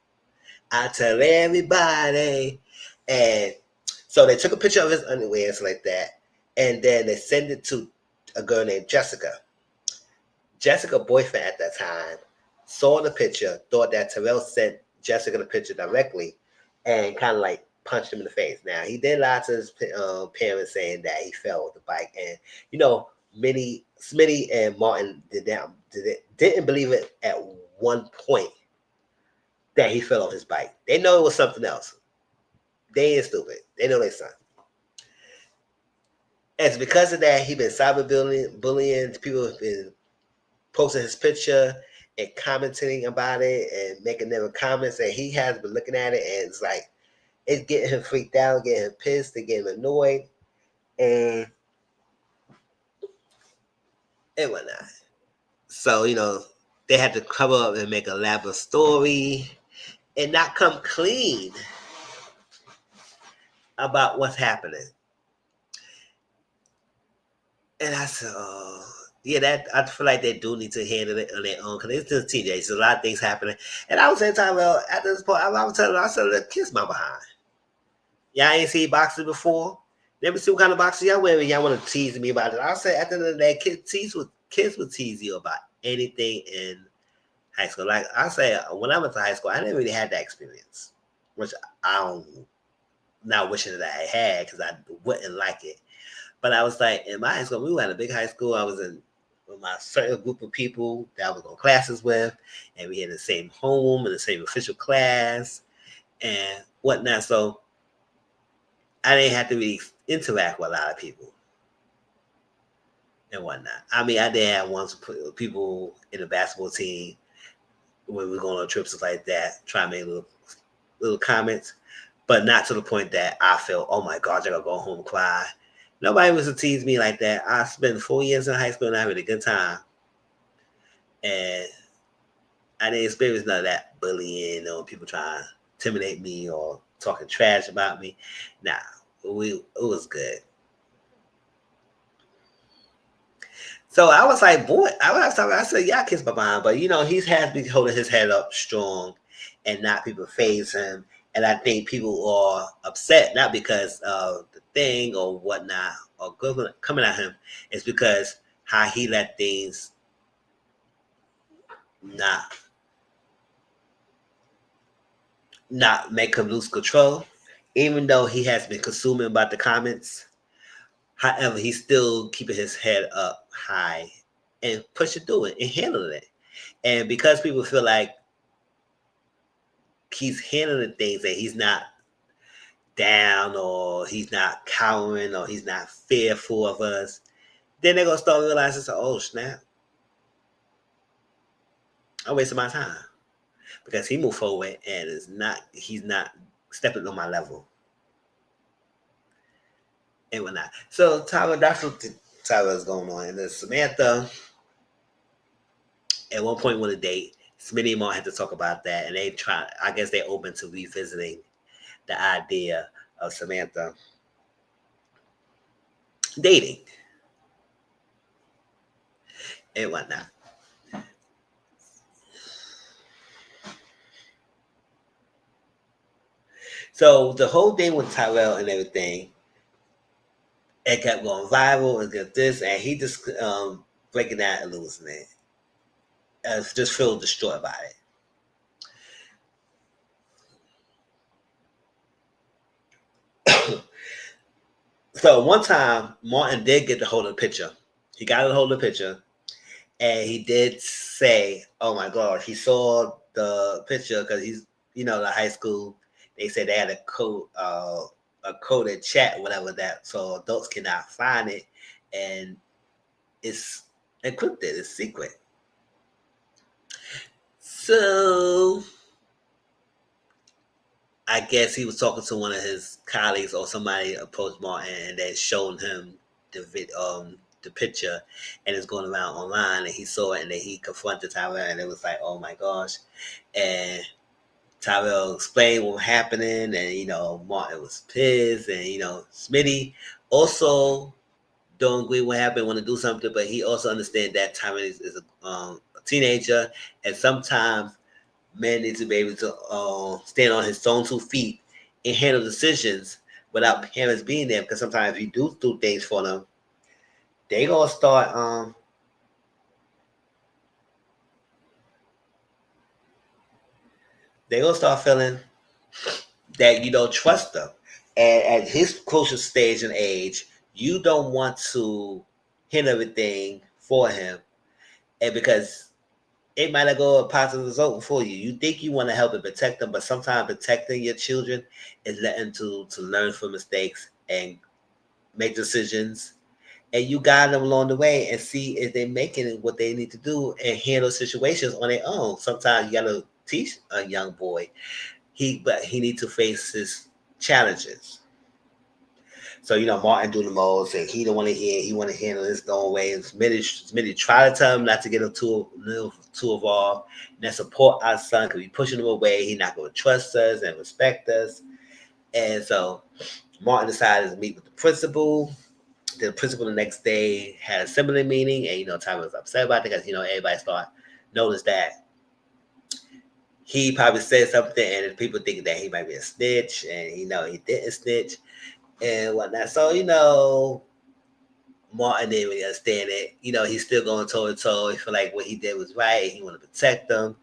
I tell everybody. And so they took a picture of his underwear and stuff like that. And then they sent it to a girl named Jessica. Jessica's boyfriend at that time saw the picture, thought that Terrell sent Jessica the picture directly, and kind of like punched him in the face. Now, he did lie to his parents saying that he fell with the bike. And, Smitty and Martin didn't believe it at one point that he fell off his bike. They know it was something else. They ain't stupid. They know their son. And it's because of that, he been bullying. People have been posting his picture and commenting about it and making them comments. And he has been looking at it, and it's like it's getting him freaked out, getting him pissed, and getting annoyed, and whatnot. So they had to cover up and make a elaborate story and not come clean about what's happening. And I said, oh, yeah, that I feel like they do need to handle it on their own because it's just teenagers. A lot of things happening. And I was saying, time, well, at this point, I was telling her, I said, look, kiss my behind. Y'all ain't seen boxes before. Let me see what kind of boxes y'all wearing. Y'all want to tease me about it. I'll say at the end of the day, kids would tease you about anything in high school. Like I say, when I went to high school, I never really had that experience. which I don't, not wishing that I had because I wouldn't like it. But I was like, in my high school, we were at a big high school. I was in with my certain group of people that I was going classes with, and we had the same home and the same official class and whatnot. So I didn't have to really interact with a lot of people and whatnot. I mean, I did have once people in the basketball team when we were going on trips and like that, try to make little comments, but not to the point that I felt, oh my God, I gotta go home and cry. Nobody was to tease me like that. I spent 4 years in high school and I had a good time. And I didn't experience none of that bullying or people trying to intimidate me or talking trash about me. Nah, it was good. So I was like, boy, I said, yeah, I kissed my mom, but he has been holding his head up strong and not people phase him. And I think people are upset not because of the thing or whatnot or coming at him. It's because how he let things not not make him lose control, even though he has been consuming about the comments. However, he's still keeping his head up high and pushing through it and handling it. And because people feel like he's handling things and he's not down or he's not cowering or he's not fearful of us, then they're gonna start realizing, oh snap, I'm wasting my time because he moved forward and he's not stepping on my level and whatnot. So Tyler, that's what Tyler's going on. And then Samantha, at one point with a date, Smitty and Mark had to talk about that, and I guess they're open to revisiting the idea of Samantha dating and whatnot. So the whole thing with Tyrell and everything, it kept going viral and get this, and he just breaking down and losing it. Just feel distraught by it. So one time, Martin did get to hold of the picture. He got to hold of the picture, and he did say, "Oh my gosh," he saw the picture because the high school. They said they had a coded chat, whatever that, so adults cannot find it, and it's encrypted, it's secret. So I guess he was talking to one of his colleagues or somebody approached Martin and they showed him the picture and it's going around online and he saw it and then he confronted Tyrell and it was like, oh my gosh. And Tyrell explained what was happening and Martin was pissed and Smitty also don't agree what happened, want to do something, but he also understands that Tyrell is a teenager and sometimes man needs to be able to stand on his own 2 feet and handle decisions without parents being there. Because sometimes if you do things for them, they gonna start feeling that you don't trust them. And at his crucial stage and age, you don't want to handle everything for him, and because it might not go a positive result for you. You think you want to help and protect them, but sometimes protecting your children is letting to learn from mistakes and make decisions. And you guide them along the way and see if they're making what they need to do and handle situations on their own. Sometimes you gotta teach a young boy. But he needs to face his challenges. So Martin doing the most, and he don't want to hear. He want to handle his own way. And Smitty try to tell him not to get him too involved. And then support our son because we pushing him away. He not going to trust us and respect us. And so Martin decided to meet with the principal. The principal the next day had a similar meeting, and Tyler was upset about it because everybody start notice that he probably said something, and people think that he might be a snitch, and he didn't snitch and whatnot. So Martin didn't really understand it. He's still going toe to toe. He feel like what he did was right. He want to protect them,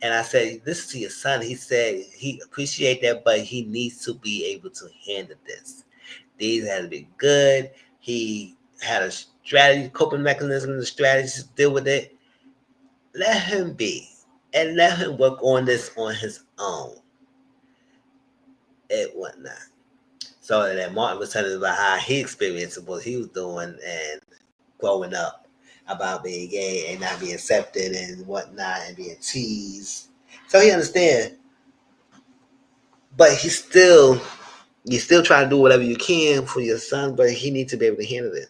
And I said, listen to your son. He said he appreciate that, but he needs to be able to handle this. These had to be good. He had a strategy, coping mechanism, the strategy to deal with it. Let him be. And let him work on this on his own. And whatnot. So that Martin was telling about how he experienced what he was doing and growing up about being gay and not being accepted and whatnot and being teased. So he understand, but you're still trying to do whatever you can for your son, but he needs to be able to handle it.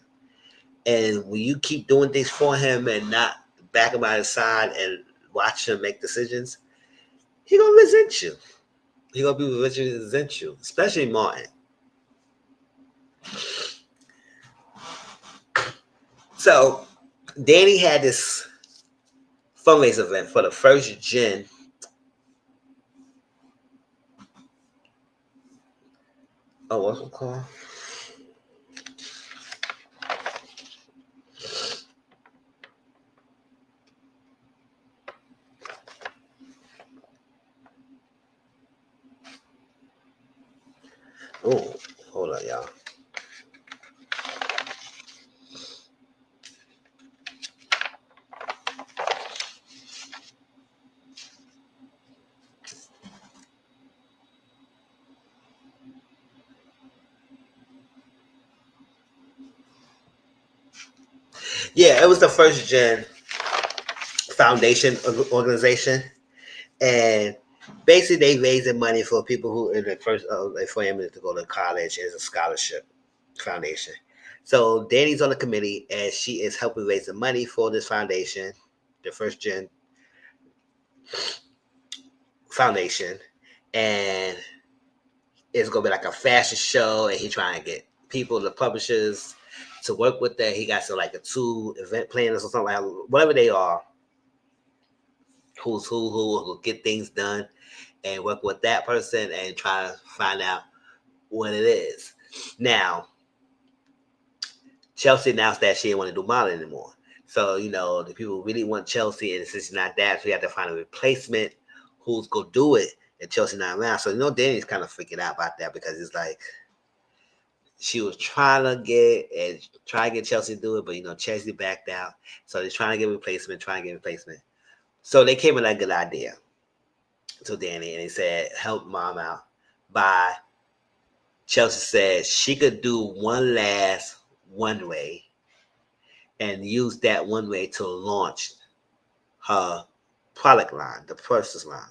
And when you keep doing things for him and not back him by his side and watch him make decisions, he gonna resent you. He gonna be resent you, especially Martin. So Danny had this fundraiser event for the first gen. Oh, what's it called? Oh, hold on, y'all. Yeah, it was the first gen foundation organization, and basically they raising money for people who in the first for him to go to college as a scholarship foundation. So Danny's on the committee, and she is helping raise the money for this foundation, the first gen foundation, and it's gonna be like a fashion show, and he trying to get people, the publishers, to work with that. He got some like a 2 event planners or something like whatever they are, who's who will get things done and work with that person and try to find out what it is. Now, Chelsea announced that she didn't want to do modeling anymore. So, the people really want Chelsea, and since she's not that, so we have to find a replacement who's going to do it, and Chelsea not around. So, Danny's kind of freaking out about that because it's like she was trying to get Chelsea to do it, but, Chelsea backed out. So, they're trying to get a replacement, So, they came with a good idea to Danny, and they said, help mom out by Chelsea said she could do one last one way and use that one way to launch her product line, the purses line.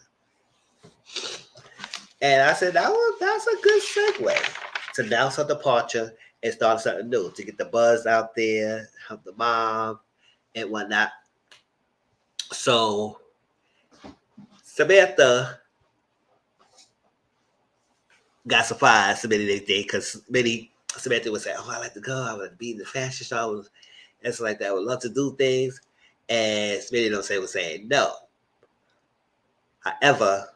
And I said that's a good segue to announce her departure and start something new, to get the buzz out there, help the mom and whatnot. So Samantha got surprised Smitty that day because Samantha would say, "Oh, I like to go. I would be in the fashion show. And so like that. I would love to do things." And Smitty was saying no. However,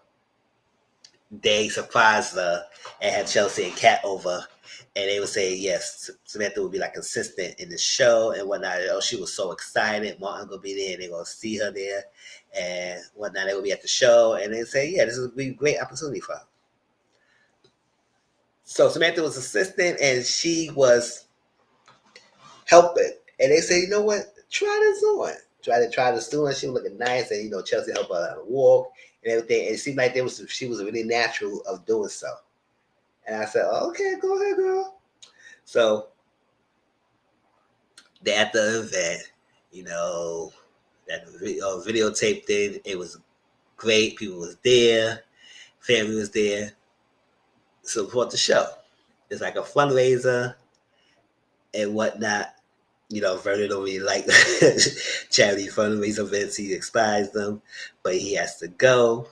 they surprised her and had Chelsea and Kat over, and they would say yes, Samantha would be like consistent in the show and whatnot. Oh, she was so excited. Martin gonna be there, and they're gonna see her there and whatnot. They would be at the show, and they say, yeah, this would be a great opportunity for her. So Samantha was assistant, and she was helping. And they say, you know what? Try this on. Try this on. She was looking nice, and Chelsea helped her walk and everything. And it seemed like she was really natural of doing so. And I said, oh, okay, go ahead, girl. So they at the event, that videotaped it. It was great. People was there. Family was there. Support the show. It's like a fundraiser and whatnot. Vernon don't really like charity fundraiser events. He despises them, but he has to go.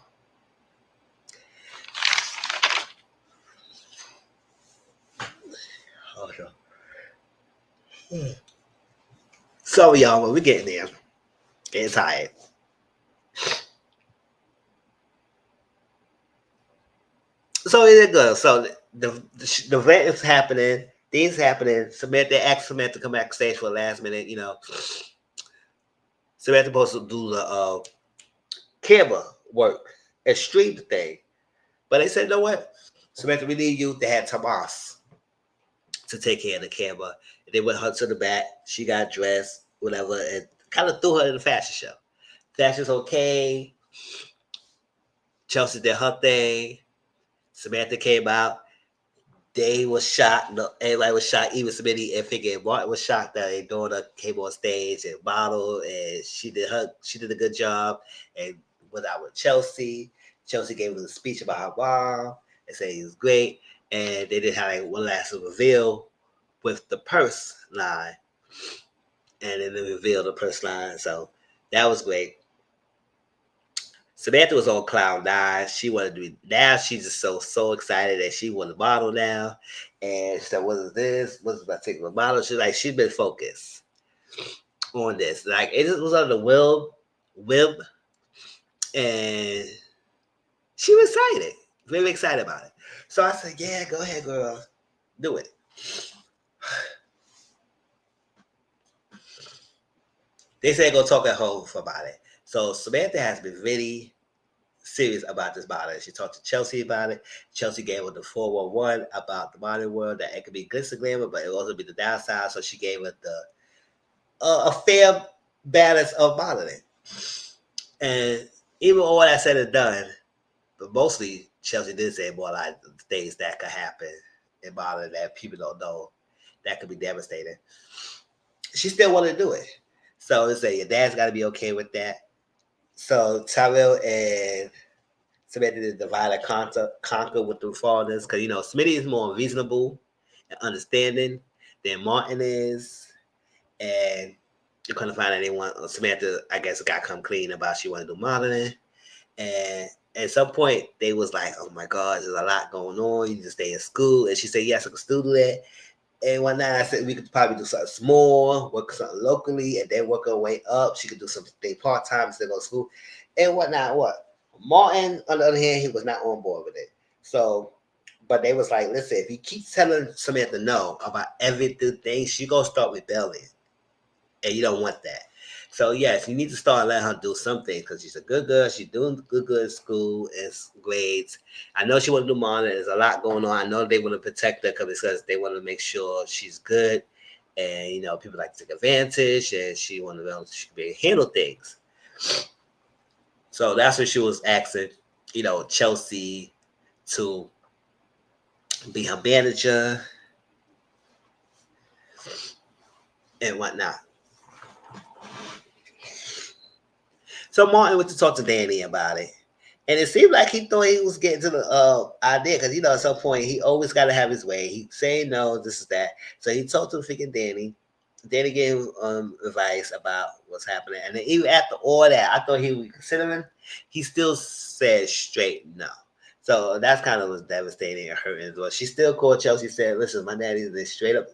Sorry, y'all, but we're getting there. Getting tired. So it goes. So the event is happening. Things happening. Samantha asked Samantha to come backstage for the last minute. Samantha supposed to do the camera work and stream the thing. But they said, you know what? Samantha, we need you. They had Tomas to take care of the camera. And they went her to the back. She got dressed, whatever, and kind of threw her in the fashion show. Fashion's okay. Chelsea did her thing. Samantha came out. They was shocked. No, everybody was shocked. Even Smitty and Figgy and Martin was shocked that their daughter came on stage and modeled, and she did a good job. And went out with Chelsea. Chelsea gave us a speech about her mom and said he was great. And they did have like one last reveal with the purse line, and then they revealed the purse line. So that was great. Samantha was on cloud nine. She wanted to be now. She's just so excited that she won the model now. And she said, "What is this? What's about to take the model?" She's been focused on this. Like it just was on the whim, and she was excited, very excited about it. So I said, "Yeah, go ahead, girl, do it." They said go talk at home about it. So Samantha has been really serious about this model. She talked to Chelsea about it. Chelsea gave her the 411 about the modern world, that it could be glitz and glamour, but it will also be the downside. So she gave it the a fair balance of modeling. And even all that said and done, but mostly Chelsea did say more like things that could happen in modeling that people don't know that could be devastating. She still wanted to do it. So they say your dad's got to be okay with that. So Tyrell and Samantha did divide and conquer with the foreigners because Smitty is more reasonable and understanding than Martin is, and you couldn't find anyone. Samantha, I guess, got come clean about she wanted to do modeling, and at some point they was like, "Oh my God, there's a lot going on. You need to stay in school." And she said, "Yes, I can still do that." And one night I said we could probably do something small, work something locally, and then work our way up. She could do something part time instead of go to school, and whatnot. Martin, on the other hand, he was not on board with it. So, but they was like, listen, if you keep telling Samantha no about everything, she gonna start rebelling, and you don't want that. So yes, you need to start letting her do something because she's a good girl. She's doing good in school and grades. I know she want to do modeling. There's a lot going on. I know they want to protect her because they want to make sure she's good. And people like to take advantage, and she want to know she can be able to handle things. So that's what she was asking, Chelsea to be her manager and whatnot. So Martin went to talk to Danny about it. And it seemed like he thought he was getting to the idea because, at some point, he always got to have his way. He saying no, this is that. So he talked to freaking Danny. Danny gave advice about what's happening. And then even after all that, I thought he would consider him. He still said straight no. So that's kind of was devastating and hurting as well. She still called Chelsea, said, listen, my daddy did straight up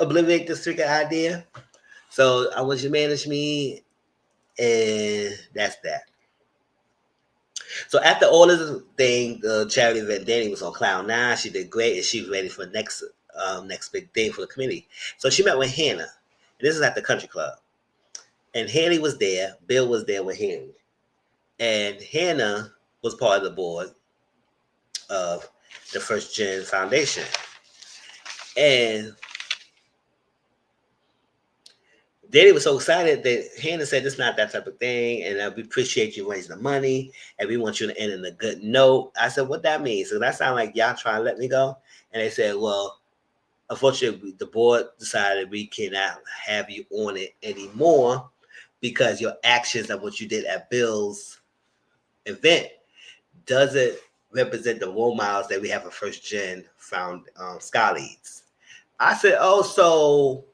obliviate this freaking idea. So I want you to manage me, and that's that. So after all this thing, the charity event, Danny was on cloud nine. She did great, and she was ready for the next big thing for the committee. So she met with Hannah. And this is at the country club. And Hanny was there. Bill was there with Hanny. And Hannah was part of the board of the First Gen Foundation. And Danny was so excited that Hannah said, "It's not that type of thing, and we appreciate you raising the money, and we want you to end in a good note." I said, "What that means?" So that sounds like y'all trying to let me go. And they said, "Well, unfortunately, the board decided we cannot have you on it anymore because your actions of what you did at Bill's event doesn't represent the role models that we have for First Gen found scholarlies." I said, "Oh, so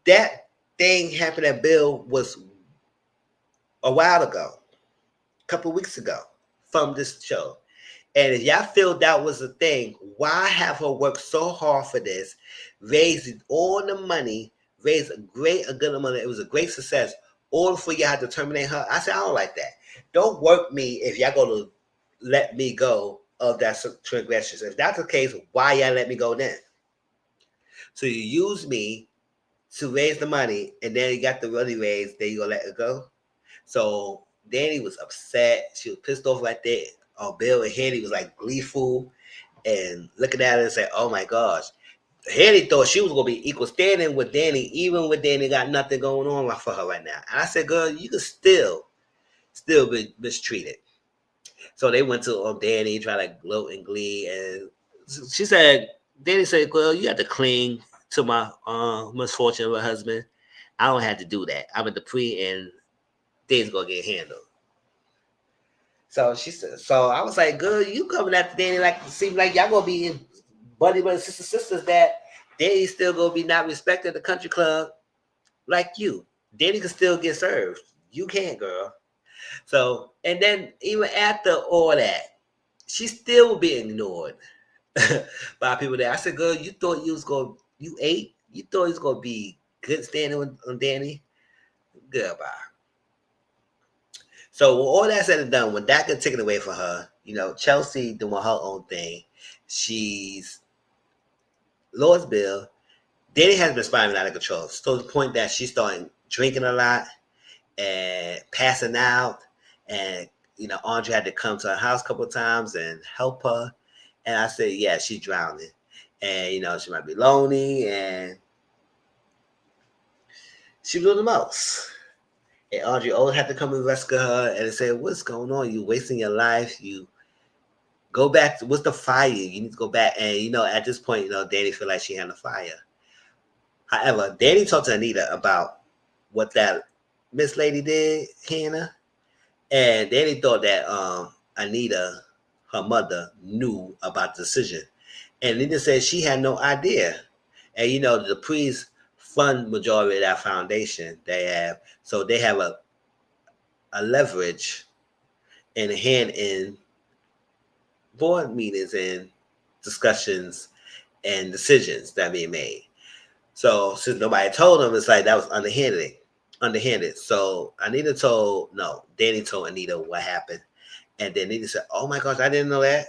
that thing happened at Bill was a while ago, a couple of weeks ago from this show. And if y'all feel that was a thing, why have her work so hard for this, raise all the money, raise a good amount of money? It was a great success. All for y'all to terminate her." I said, "I don't like that. Don't work me if y'all going to let me go of that transgression. If that's the case, why y'all let me go then? So you use me to raise the money, and then he got the money raised, then you gonna let it go? So Danny was upset. She was pissed off right there. Bill and Henny was like gleeful and looking at her and say, "Oh my gosh." Henny thought she was gonna be equal standing with Danny, even with Danny got nothing going on for her right now. And I said, "Girl, you can still be mistreated." So they went to Danny, try to gloat and glee, and she said, Danny said, "Girl, you have to cling to my misfortune of a husband. I don't have to do that. I'm a Dupree, and things gonna get handled." So she said, so I was like, "Good, you coming after Danny like it seems like y'all gonna be buddy sisters that Danny still gonna be not respecting the country club like you. Danny can still get served. You can't, girl." So and then even after all that, she still will be ignored by people there. I said, "Girl, you thought you ate? You thought you was gonna be good standing on Danny? Goodbye." So with all that said and done, when that got taken away from her, Chelsea doing her own thing. She's Lois Bill. Danny has been spiraling out of control. So to the point that she's starting drinking a lot and passing out. And, Andre had to come to her house a couple of times and help her. And I said, yeah, she's drowning. And, she might be lonely. And she was doing the most. And Andre always had to come and rescue her and say, "What's going on? You wasting your life. You go back to what's the fire? You need to go back." And, at this point, Danny feel like she had a fire. However, Danny talked to Anita about what that Miss Lady did, Hannah. And Danny thought that Anita, her mother, knew about the decision. And Anita said she had no idea. And the priest fund majority of that foundation they have. So they have a leverage and a hand in board meetings and discussions and decisions that being made. So since nobody told them, it's like that was underhanded. Underhanded. So Anita told no, Danny told Anita what happened. And then Anita said, "Oh my gosh, I didn't know that."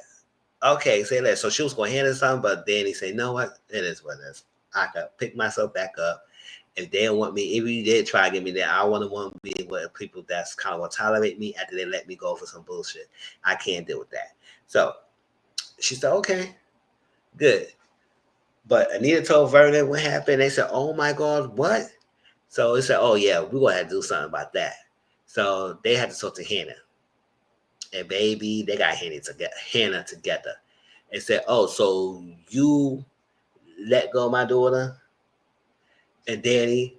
Okay, say that. So she was going to handle something, but Danny said, "No, what? It is what it is. I could pick myself back up. If they don't want me, if you did try to get me there, I want to be with people that's kind of will tolerate me after they let me go for some bullshit. I can't deal with that." So she said, "Okay, good." But Anita told Vernon what happened. They said, "Oh my God, what?" So they said, "Oh yeah, we're gonna have to do something about that." So they had to talk to Hannah. And baby, they got Hannah together. And said, "Oh, so you let go of my daughter and Danny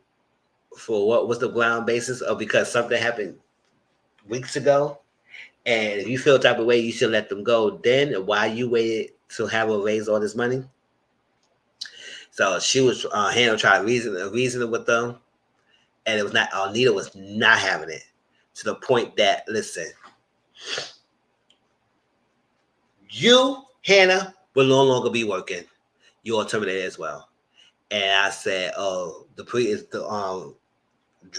for what was the ground basis of because something happened weeks ago? And if you feel type of way, you should let them go then. And why you waited to have her raise all this money?" So she was Hannah tried reasoning with them, and it was not. Anita was not having it to the point that listen, you Hannah will no longer be working. You are terminated as well. And I said, "Oh, the pre is the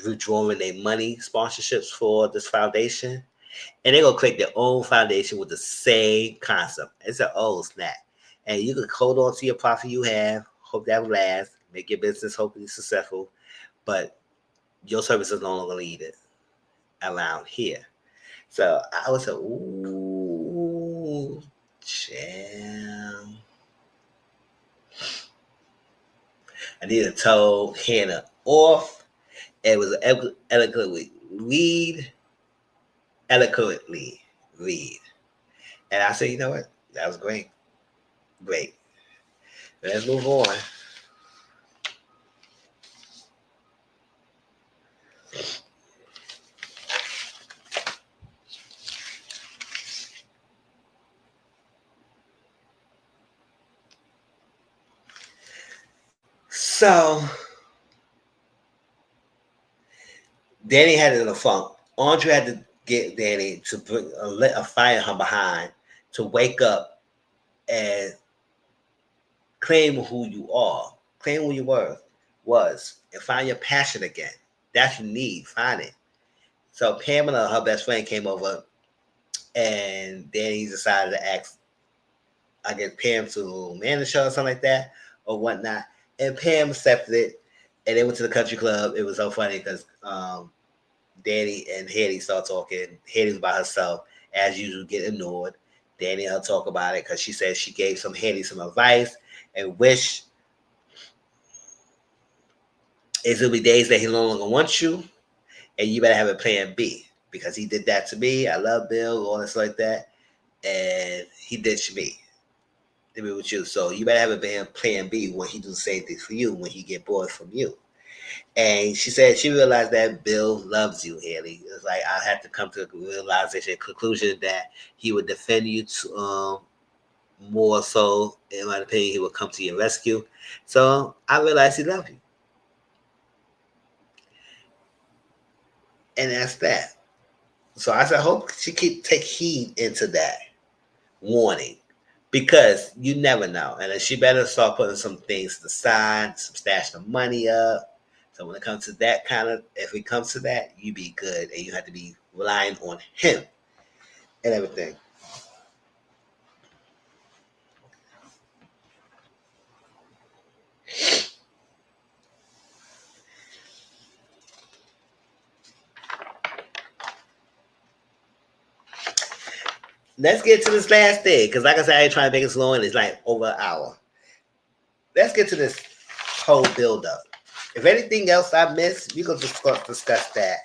withdrawing their money sponsorships for this foundation, and they're gonna create their own foundation with the same concept." It's an old snap, and you can hold on to your profit you have. Hope that will last. Make your business hopefully successful, but your services no longer needed around here. So I was like, "Ooh, jam." I need to tell Hannah off. It was eloquently read. And I said, "You know what? That was great. Great. Let's move on." So Danny had it in a funk. Andre had to get Danny to bring lit a fire in her behind to wake up and claim who you are, claim who you was, and find your passion again. That's what you need. Find it. So Pamela, her best friend, came over, and Danny decided to ask, I guess, Pam to manage her or something like that or whatnot. And Pam accepted it. And they went to the country club. It was so funny because Danny and Haley start talking. Haley was by herself, as usual, get ignored. Danny and her talk about it because she said she gave Haley some advice and wish it's gonna be days that he no longer wants you, and you better have a plan B because he did that to me. I love Bill, all this like that, and he ditched me to be with you. So you better have a plan B when he do the same thing for you when he get bored from you. And she said she realized that Bill loves you, Haley. It's like I had to come to a realization, conclusion that he would defend you more so. In my opinion, he would come to your rescue. So I realized he loved you, and that's that. So I said, I hope she take heed into that warning because you never know, and then she better start putting some things to the side, some stash of money up. So when it comes to that kind of, if it comes to that, you be good, and you have to be relying on him and everything. Let's get to this last thing because, like I said, I ain't trying to make it slow, and it's like over an hour. Let's get to this whole build up. If anything else I missed, we gonna discuss that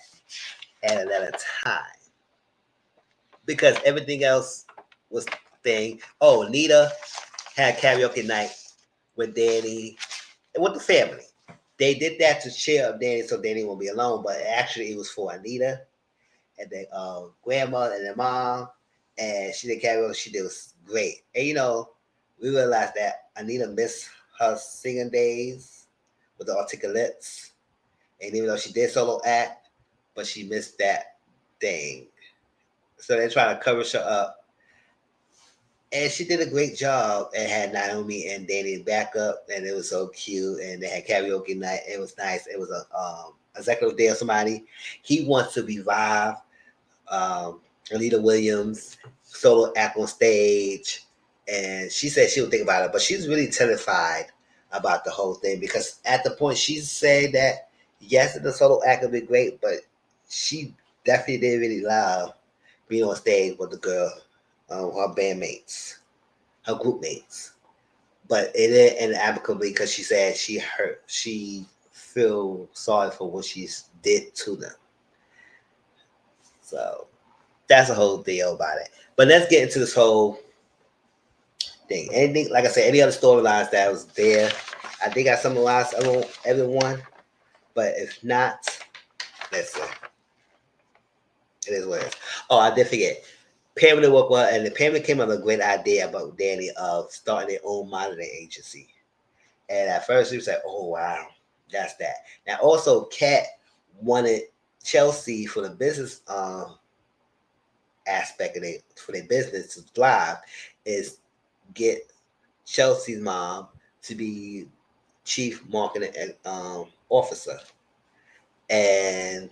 at another time because everything else was thing. Oh, Nita had karaoke night with Danny and with the family. They did that to cheer up Danny so Danny won't be alone, but actually it was for Anita and their grandma and their mom. And she did karaoke. She did was great. And we realized that Anita missed her singing days with the articulates. And even though she did solo act, but she missed that thing. So they're trying to cover her up, and she did a great job and had Naomi and Danny back up, and it was so cute. And they had karaoke night. It was nice. It was a executive day of somebody. He wants to revive Anita Williams solo act on stage, and she said she would think about it, but she's really terrified about the whole thing because at the point she said that yes, the solo act would be great, but she definitely didn't really love being on stage with the girl, her bandmates, her group mates. But it didn't end amicably because she said she feel sorry for what she did to them. So that's a whole deal about it. But let's get into this whole thing. Anything, like I said, any other storylines that was there, I think I summarized everyone. But if not, listen, it is what it is. Oh, I did forget. Pamela worked well, and the Pamela came up with a great idea about Danny of starting their own modeling agency. And at first, she was like, "Oh wow, that's that." Now, also, Kat wanted Chelsea for the business aspect of it for their business to thrive is get Chelsea's mom to be chief marketing officer. And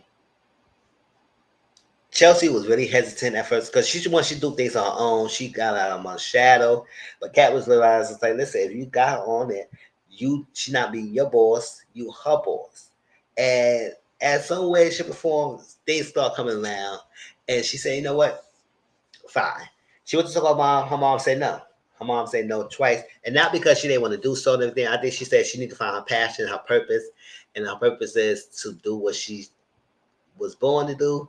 Chelsea was really hesitant at first because she wants to do things on her own. She got out of my shadow, but Kat was realizing, it's like, listen, if you got her on it, she not be your boss, you her boss. And at some way, shape, or form, things start coming around. And she said, you know what? Fine. She went to talk about mom. Her mom said no. Her mom said no twice, and not because she didn't want to do so and everything. I think she said she needed to find her passion, her purpose, and her purpose is to do what she was born to do,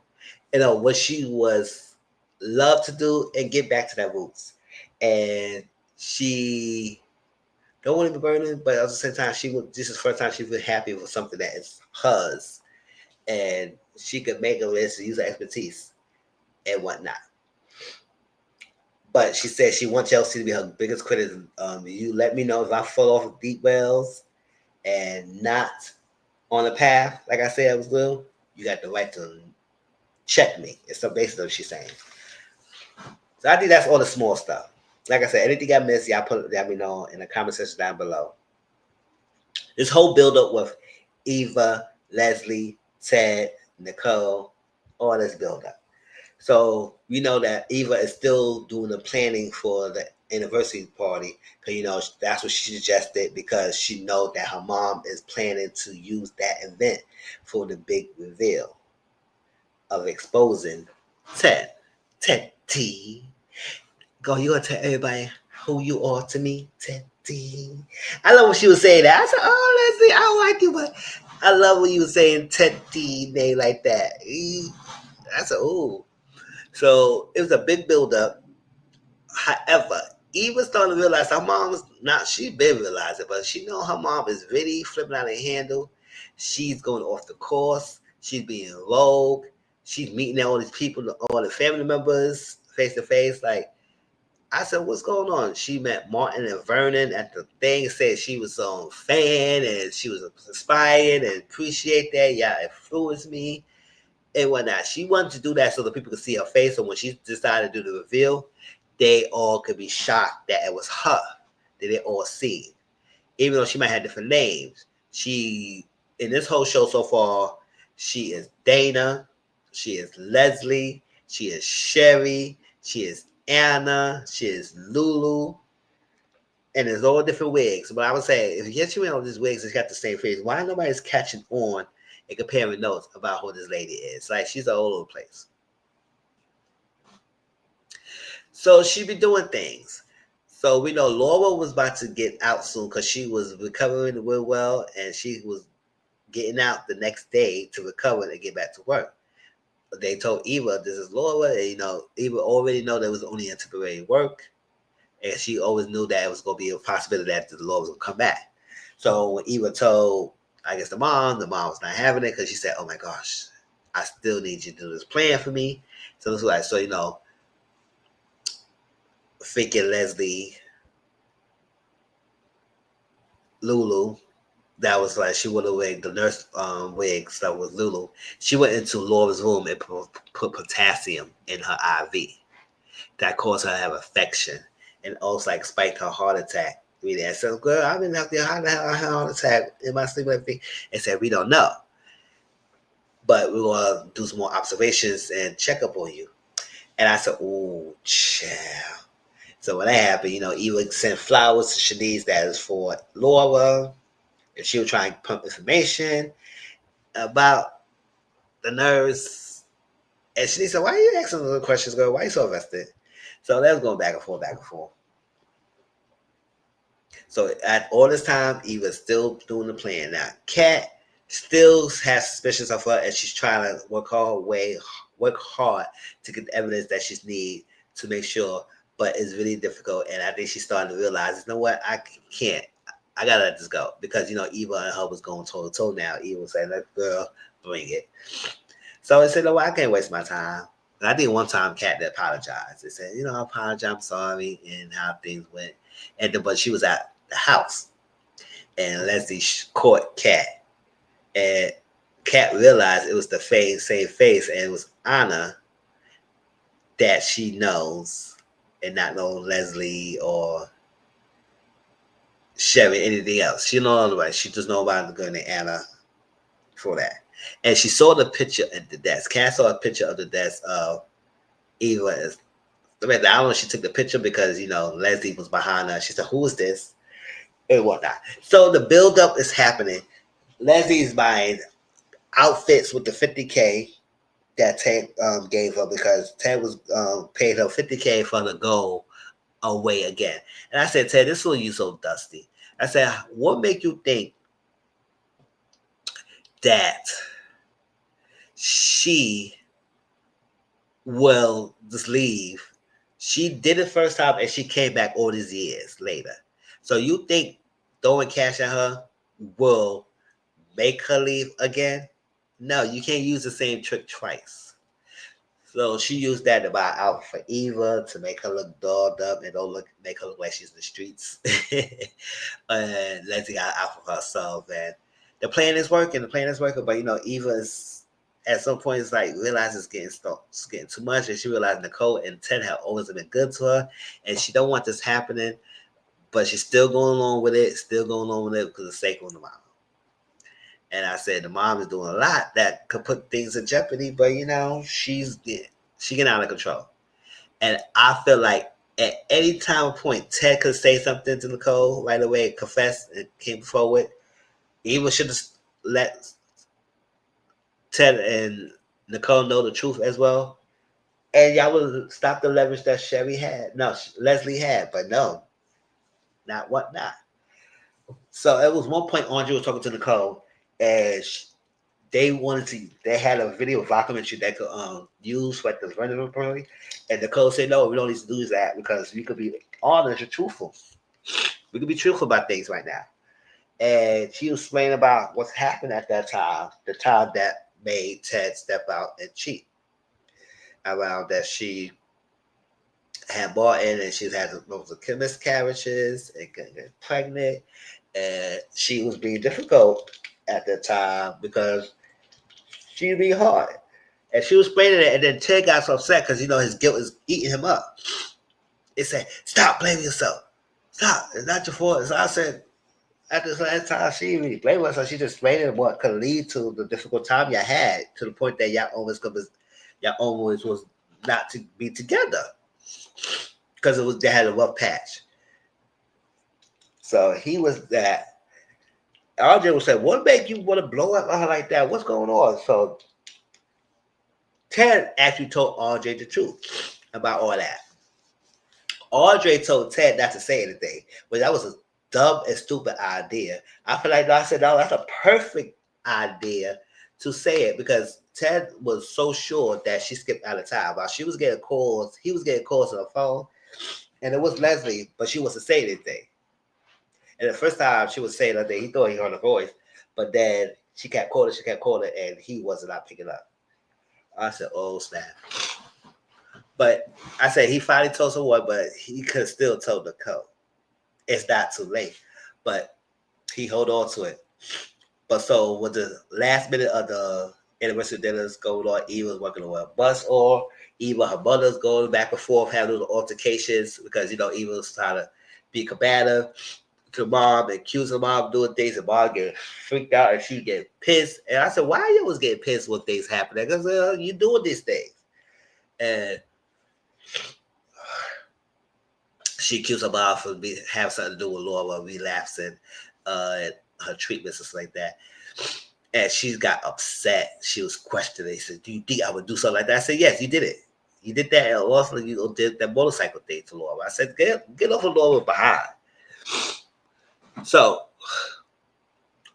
what she was loved to do, and get back to that roots. And she don't want to be burning, but at the same time, this is the first time she feel happy with something that is hers, and she could make a list and use her expertise and whatnot. But she said she wants Chelsea to be her biggest critic. You let me know if I fall off deep wells and not on the path, like I said I was will. You got the right to check me. It's so basically what she's saying. So I think that's all the small stuff. Like I said, anything I missed, y'all let me know in the comment section down below. This whole build up with Eva, Leslie, Ted, Nicole, all this build up. So we know that Eva is still doing the planning for the anniversary party, because that's what she suggested, because she know that her mom is planning to use that event for the big reveal of exposing Ted. Ted T. Go, you gonna tell everybody who you are to me, Ted T. I love when she was saying that. I said, oh, Leslie, I don't like you, but I love when you were saying Ted T name like that. I said, oh. So it was a big build up. However, Eva starting to realize her mom's not, she been realizing, but she know her mom is really flipping out of handle. She's going off the course. She's being rogue. She's meeting all these people, all the family members face to face. Like, I said, what's going on? She met Martin and Vernon at the thing, said she was a fan and she was inspired and appreciate that. Yeah, it influenced me and whatnot. She wanted to do that so that people could see her face. So when she decided to do the reveal, they all could be shocked that it was her that they all see. Even though she might have different names, she in this whole show so far, she is Dana, she is Leslie, she is Sherry, she is Anna, she is Lulu, and there's all different wigs. But I would say if you get you in on these wigs, it's got the same face. Why nobody's catching on and comparing notes about who this lady is? Like, she's all over the place. So she be doing things. So we know Laura was about to get out soon because she was recovering real well, and she was getting out the next day to recover and get back to work. They told Eva, "This is Laura." And, Eva already know there was only a temporary work, and she always knew that it was going to be a possibility that the Laura was going to come back. So when Eva told, I guess the mom was not having it because she said, "Oh my gosh, I still need you to do this plan for me." So it's like, freaking Leslie, Lulu, that was like, she went away, the nurse wigs that was Lulu. She went into Laura's room and put potassium in her IV. That caused her to have infection and also like spiked her heart attack. I said, girl, I've been out there, how the hell I had a heart attack in my sleep and everything. And said, we don't know. But we're going to do some more observations and check up on you. And I said, oh, child. So when that happened, Eva sent flowers to Shanice that is for Laura. And she was trying to pump information about the nurse. And Shanice said, why are you asking those questions, girl? Why are you so invested? So that was going back and forth, back and forth. So at all this time, Eva's still doing the plan. Now, Kat still has suspicions of her, and she's trying to work hard to get the evidence that she needs to make sure. But it's really difficult, and I think she's starting to realize, you know what, I can't. I gotta let this go because Eva and her was going toe to toe now. Eva was saying, "Let girl bring it." So I said, "No, I can't waste my time." And I think one time Kat apologized. They said, "I apologize. I'm sorry," and how things went. But she was at the house, and Leslie caught Kat, and Kat realized it was the same face, and it was Anna that she knows, and not know Leslie or Sherry, anything else. She don't know otherwise. She just know about the girl named Anna for that. And she saw the picture at the desk. Kat saw a picture of the desk of Eva. I don't know if she took the picture because, Leslie was behind her. She said, who is this? And whatnot. So the buildup is happening. Leslie's buying outfits with the $50K that Ted gave her because Ted was paid her $50K for the go away again. And I said, Ted, this will you so dusty. I said, what make you think that she will just leave? She did it first time and she came back all these years later. So you think throwing cash at her will make her leave again? No, you can't use the same trick twice. So she used that to buy out for Eva to make her look dolled up and make her look like she's in the streets. And Leslie got out for herself. And the plan is working. But Eva is at some point it's like realizes it's getting too much, and she realized Nicole and Ted have always been good to her, and she don't want this happening, but she's still going along with it, because it's sake of the mom. And I said the mom is doing a lot that could put things in jeopardy, but she getting out of control. And I feel like At any time or point, Ted could say something to Nicole right away, confess, and came forward. Eva should have let Ted and Nicole know the truth as well. And y'all would stop the leverage that Sherry had. No, Leslie had, but no, not what not. So it was one point Andre was talking to Nicole, and they wanted to. They had a video documentary they could use like this vulnerability, and Nicole said, "No, we don't need to do that because we could be honest and truthful. We could be truthful about things right now." And she was explaining about what's happened at that time, the time that made Ted step out and cheat. Around that she had bought in and she had lots of miscarriages and getting pregnant, and she was being difficult at the time because she was being hard. And she was explaining it, and then Ted got so upset because his guilt is eating him up. It said, "Stop blaming yourself. Stop. It's not your fault." So I said, at this last time, she didn't really blame herself. She just explained what could lead to the difficult time you had to the point that y'all almost was not to be together because they had a rough patch. So he was that. RJ would say, "What made you want to blow up on her like that? What's going on?" So Ted actually told RJ the truth about all that. Audrey told Ted not to say anything, but that was a dumb and stupid idea. I feel like I said, no, that's a perfect idea to say it because Ted was so sure that she skipped out of time. While she was getting calls, he was getting calls on the phone, and it was Leslie, but she wasn't saying anything. And the first time she was saying nothing, he thought he heard her voice, but then she kept calling, and he wasn't not picking up. I said, oh, snap. But I said he finally told someone, but he could still tell the code. It's not too late, but he hold on to it. But so with the last minute of the anniversary dinners going on, Eva was working on a bus, or Eva, her mother's going back and forth, having little altercations because Eva was trying to be combative to mom and accusing mom of doing things, and mom get freaked out and she get pissed. And I said, "Why are you always getting pissed when things happen? Because you doing these things." And she accused her mom for having something to do with Laura relapsing, and her treatments and stuff like that. And she got upset. She was questioning. She said, "Do you think I would do something like that?" I said, "Yes, you did it. You did that. And also, you did that motorcycle thing to Laura." I said, "Get off of Laura behind." So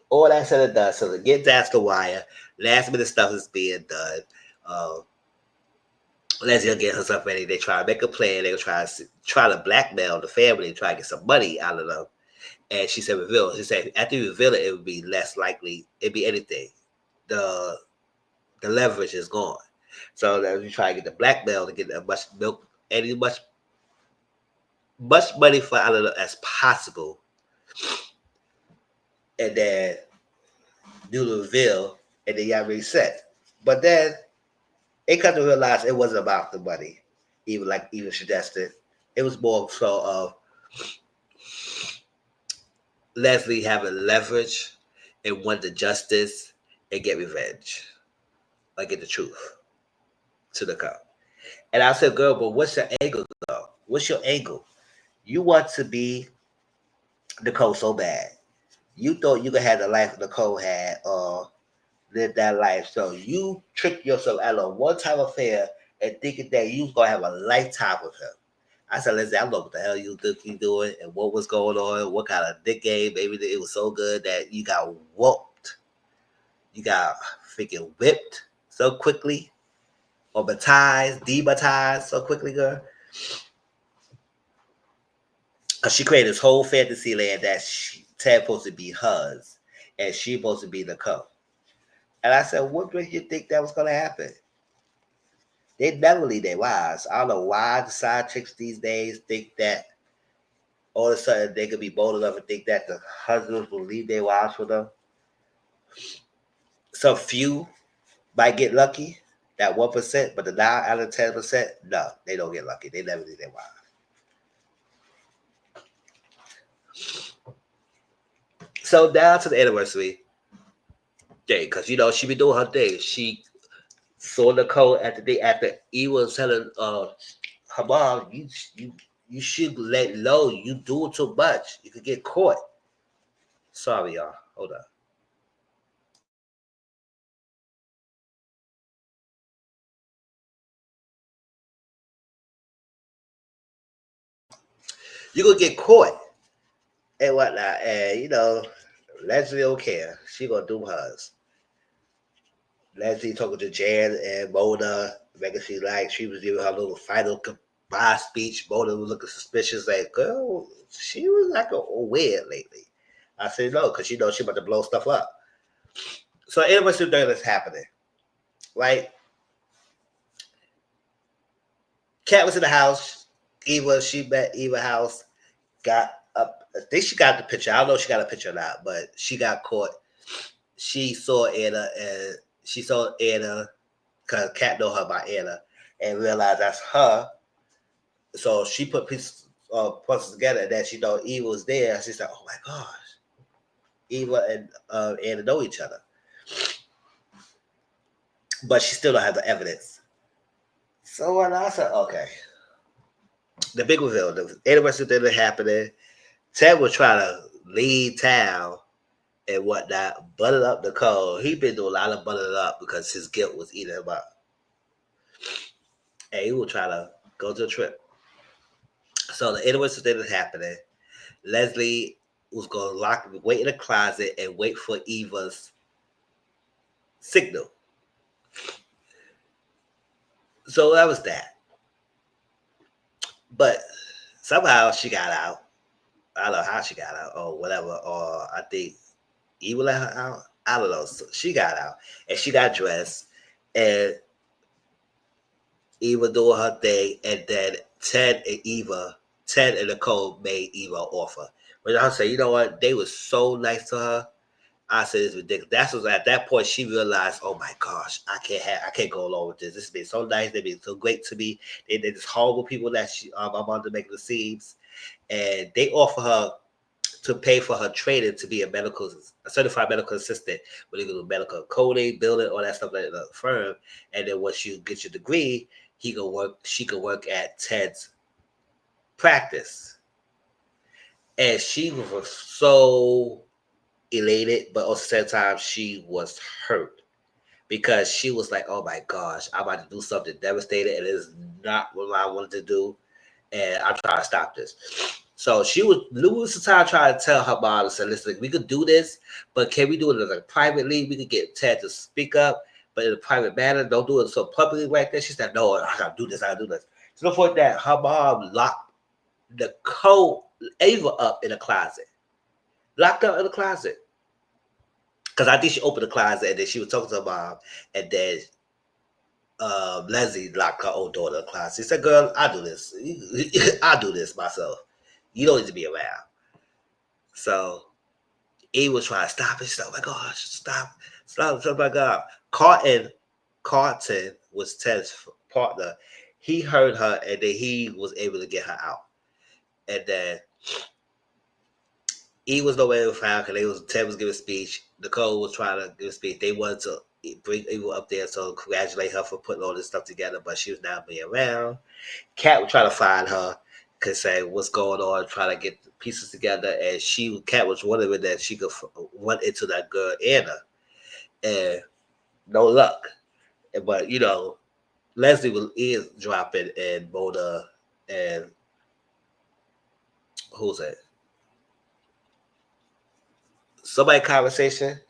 all that said and done. So to get that's the wire. Last minute stuff is being done. Uh, Leslie will get herself ready. They try to make a plan. They will try to blackmail the family and try to get some money out of them. And she said, "Reveal." She said, "After you reveal it, it would be less likely. It'd be anything. The the leverage is gone. So that we try to get the blackmail to get as much milk, any much money for out of them as possible, and then do the reveal, and then y'all reset. But then it come to realize it wasn't about the money, even suggested. It was more so of Leslie having leverage and want the justice and get revenge, like get the truth to the cop. And I said, "Girl, but what's your angle though? What's your angle? You want to be Nicole so bad. You thought you could have the life Nicole had or live that life. So you tricked yourself out of one time affair and thinking that you was gonna have a lifetime with him." I said, "Listen, I don't know what the hell you think you doing and what was going on, what kind of dick game. Maybe it was so good that you got whooped. You got freaking whipped so quickly or debatized so quickly, girl. Because she created this whole fantasy land that Ted supposed to be hers and she supposed to be the co." And I said, "What made you think that was going to happen?" They never leave their wives. I don't know why the side chicks these days think that all of a sudden they could be bold enough and think that the husbands will leave their wives for them. Some few might get lucky, that 1%, but the 9 out of 10%, no, they don't get lucky. They never leave their wives. So down to the anniversary day, because she been doing her thing. She saw Nicole at the day after E was telling her mom, You should let low. You do too much. You could get caught. Sorry, y'all. Hold on. You gonna get caught and whatnot. And Leslie don't care. She gonna do hers. Leslie talking to Jan and Mona, making she like she was giving her little final goodbye speech. Mona was looking suspicious, like, girl, she was like a weird lately. I said no, because she knows she about to blow stuff up. So interesting thing that's happening. Right? Cat was in the house. She met Eva house, got up. I think she got the picture. I don't know if she got a picture or not, but she got caught. She saw Anna and she saw Anna because Cat know her by Anna and realized that's her. So she put puzzles together and then she know Eva was there. She said, "Oh my gosh, Eva and Anna know each other," but she still don't have the evidence. So when I said, "Okay," the big reveal, the interesting thing that happening. Ted was trying to leave town and whatnot, buttered up the code. He been doing a lot of buttering up because his guilt was eating him up. And he was trying to go to a trip. So the interesting thing that's happening, Leslie was going to wait in the closet and wait for Eva's signal. So that was that. But somehow she got out. I don't know how she got out or whatever. Or I think Eva let her out. I don't know. So she got out and she got dressed. And Eva doing her thing, and then Ted and Nicole made Eva an offer. But I say, you know what? They were so nice to her. I said it's ridiculous. That's was at that point she realized, oh my gosh, I can't go along with this. This has been so nice. They've been so great to me. They're just horrible people that I'm on to make the scenes, and they offer her to pay for her training to be a certified medical assistant, where you do medical coding, building, all that stuff at the firm. And then once you get your degree, she could work at Ted's practice. And she was so elated, but also at the same time she was hurt because she was like, "Oh my gosh, I'm about to do something devastating, and it's not what I wanted to do, and I'm trying to stop this." So she was lose the time trying to tell her mom and said, "Listen, we could do this, but can we do it like privately? We could get Ted to speak up, but in a private manner. Don't do it so publicly like that." She said, "No, I gotta do this. I gotta do this." So before that, her mom locked the Ava up in a closet, locked up in the closet. Because I think she opened the closet and then she was talking to her mom, and then Leslie locked her own daughter in the closet. She said, "Girl, I do this. I do this myself. You don't need to be around." So he was trying to stop it. She said, "Oh my gosh, stop, oh my God." Carton was Ted's partner. He heard her and then he was able to get her out. And then he was nowhere to be found because Ted was giving a speech. Nicole was trying to give a speech. They wanted to bring Eva up there so congratulate her for putting all this stuff together, but she was not being around. Kat was trying to find her, could say what's going on, trying to get the pieces together, and Kat was wondering that she could run into that girl Anna, and no luck. But Leslie was eavesdropping and Mona and who's that? Somebody conversation,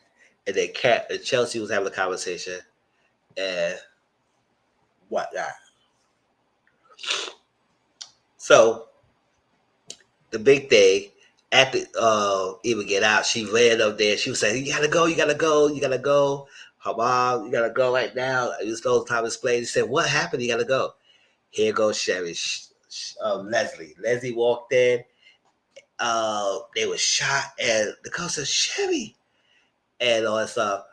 and then Kat and Chelsea was having a conversation and whatnot. So the big thing after even get out, she ran up there. She was saying, "You gotta go, you gotta go, you gotta go." Her mom, "You gotta go right now." It was no time to explain. She said, "What happened? You gotta go." Here goes Sherry. Leslie. Leslie walked in. They were shot, and the girl said, "Sherry," and all that stuff.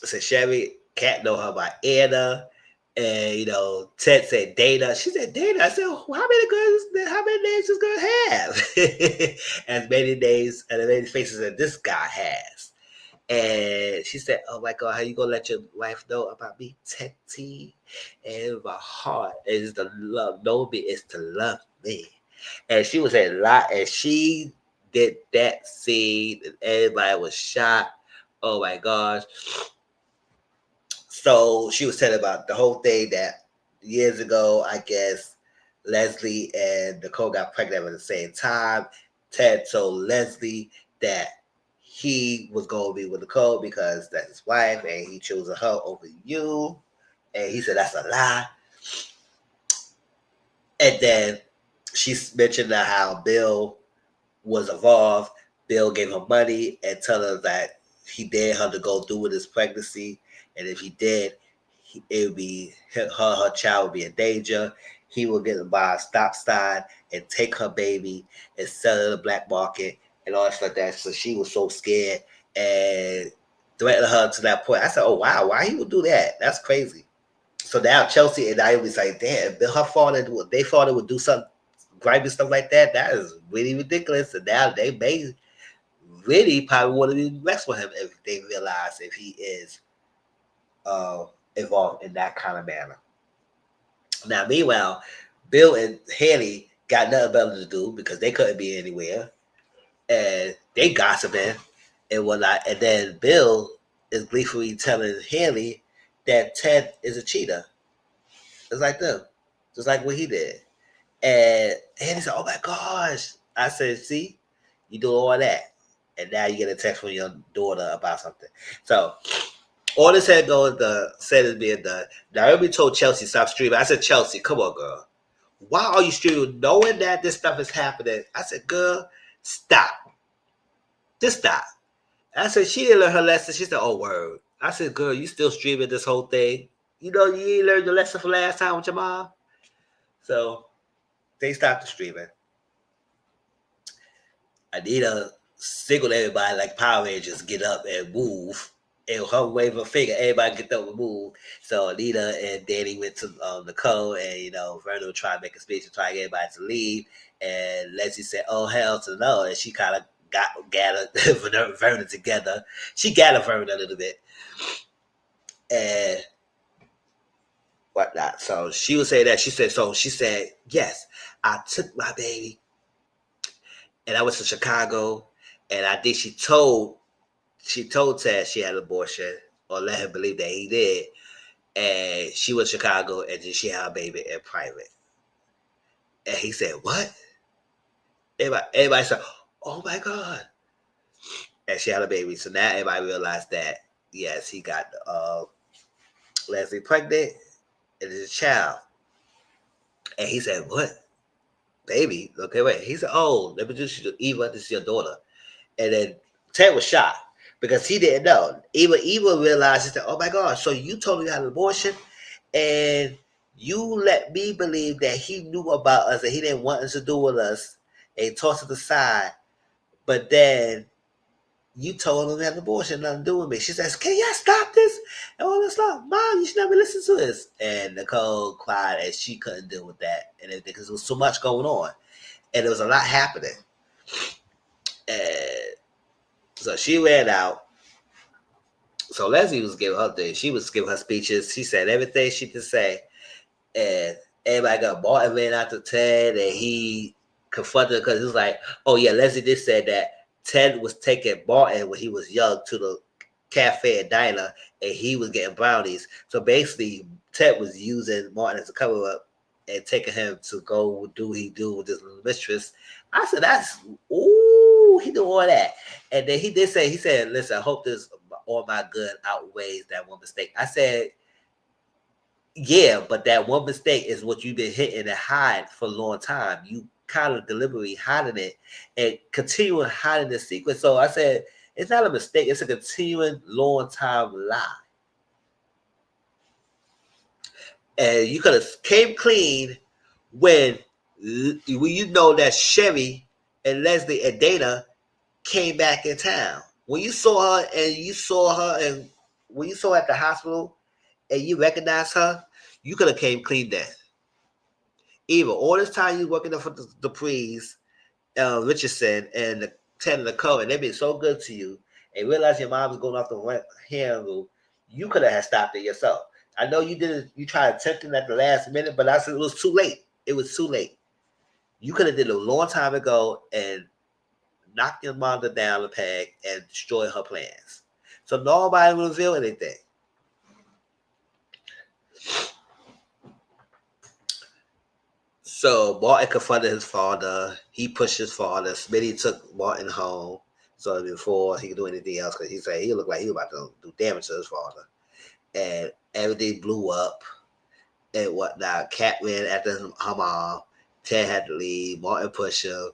So Sherry can't know her by Anna. And Ted said Dana. She said Dana. I said, how many girls? How many names this girl have? As many names and as many faces that this guy has. And she said, "Oh my God, how you gonna let your wife know about me, Teddy?" And my heart is to love. Know me is to love me. And she was a lot, and she did that scene, and everybody was shocked. Oh my gosh! So she was telling about the whole thing that years ago, I guess Leslie and Nicole got pregnant at the same time. Ted told Leslie that he was going to be with Nicole because that's his wife and he chose her over you. And he said that's a lie. And then she mentioned how Bill was involved. Bill gave her money and told her that he dared her to go through with his pregnancy, and if he did, it would be her child would be in danger. He would get to buy a stop sign and take her baby and sell it in the black market and all that stuff like that. So she was so scared and threatened her to that point. I said, "Oh wow, why he would do that? That's crazy." So now Chelsea and Naomi's like, damn, her father, they father would do something grimy stuff like that. That is really ridiculous. And now they may really probably want to be mess with him if they realize if he is uh, involved in that kind of manner. Now, meanwhile, Bill and Haley got nothing better to do because they couldn't be anywhere, and they gossiping and whatnot. And then Bill is gleefully telling Haley that Ted is a cheater. It's like them, just like what he did. And he said, "Oh my gosh!" I said, "See, you do all that, and now you get a text from your daughter about something." So all this had going, the said is being done. Naomi told Chelsea stop streaming. I said, "Chelsea, come on, girl. Why are you streaming knowing that this stuff is happening?" I said, "Girl, stop. Just stop." I said, she didn't learn her lesson. She said, "Oh, word." I said, "Girl, you still streaming this whole thing? You know you ain't learned your lesson from last time with your mom." So they stopped the streaming. Anita signaled everybody like Power Rangers, get up and move. And her wave a finger, everybody get up and move. So Anita and Danny went to Nicole, and Vernon would try to make a speech and try to get everybody to leave. And Leslie said, "Oh hell to no!" And she kind of gathered Vernon together. She gathered Vernon a little bit and whatnot. So she would say that she said, "Yes, I took my baby and I went to Chicago, and I think she told Ted she had an abortion or let him believe that he did. And she was in Chicago and then she had a baby in private." And he said, "What?" Everybody said, "Oh my God." And she had a baby. So now everybody realized that, yes, he got Leslie pregnant and it's a child. And he said, "What? Baby?" Okay, wait. He said, "Oh, let me introduce you to Eva. This is your daughter." And then Ted was shocked because he didn't know. Eva realized, he said, "Oh my God, so you told me you had an abortion and you let me believe that he knew about us and he didn't want us to do with us and tossed it aside. But then you told him he had an abortion, nothing to do with me." She says, "Can you stop this?" And all this stuff. "Mom, you should never listen to this." And Nicole cried and she couldn't deal with that and everything because there was so much going on. And there was a lot happening. And so she ran out. So Leslie was giving her thing. She was giving her speeches. She said everything she could say. And everybody got Martin ran out to Ted and he confronted her because he was like, "Oh yeah, Leslie did say that Ted was taking Martin when he was young to the cafe and diner and he was getting brownies." So basically Ted was using Martin as a cover up and taking him to go do what he do with his little mistress. I said, "That's ooh, he do all that." And then he did say, he said, "Listen, I hope this all my good outweighs that one mistake." I said, "Yeah, but that one mistake is what you've been hitting and hide for a long time. You kind of deliberately hiding it and continuing hiding the secret." So I said, it's not a mistake. It's a continuing long time lie. And you could have came clean when you know that Sherry and Leslie and Dana came back in town. When you saw her and when you saw her at the hospital and you recognized her, you could have came clean then. Eva, all this time you working for the Duprees, Richardson, and the Ted and the Cohen, they've been so good to you. and realized your mom was going off the handle, you could have stopped it yourself. I know you did it. You tried attempting at the last minute, but I said it was too late. It was too late. You could have did it a long time ago and knocked your mother down the peg and destroy her plans. So nobody will reveal anything. So Martin confronted his father. He pushed his father. Smitty took Martin home. So before he could do anything else, because he said he looked like he was about to do damage to his father. And everything blew up and whatnot. Cat ran after her mom. Ted had to leave. Martin pushed him.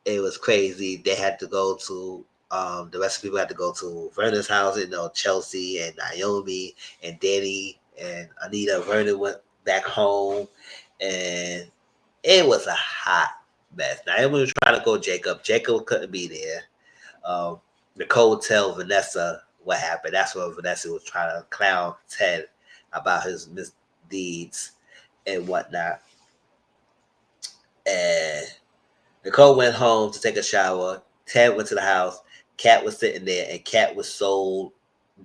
It was crazy. They had to go to the rest of the people had to go to Vernon's house. Chelsea and Naomi and Danny and Anita. Vernon went back home, and it was a hot mess. Naomi was trying to go Jacob. Jacob couldn't be there. Um, Nicole tell Vanessa what happened. That's what Vanessa was trying to clown Ted about his misdeeds and whatnot. And Nicole went home to take a shower. Ted went to the house. Kat was sitting there, and Kat was so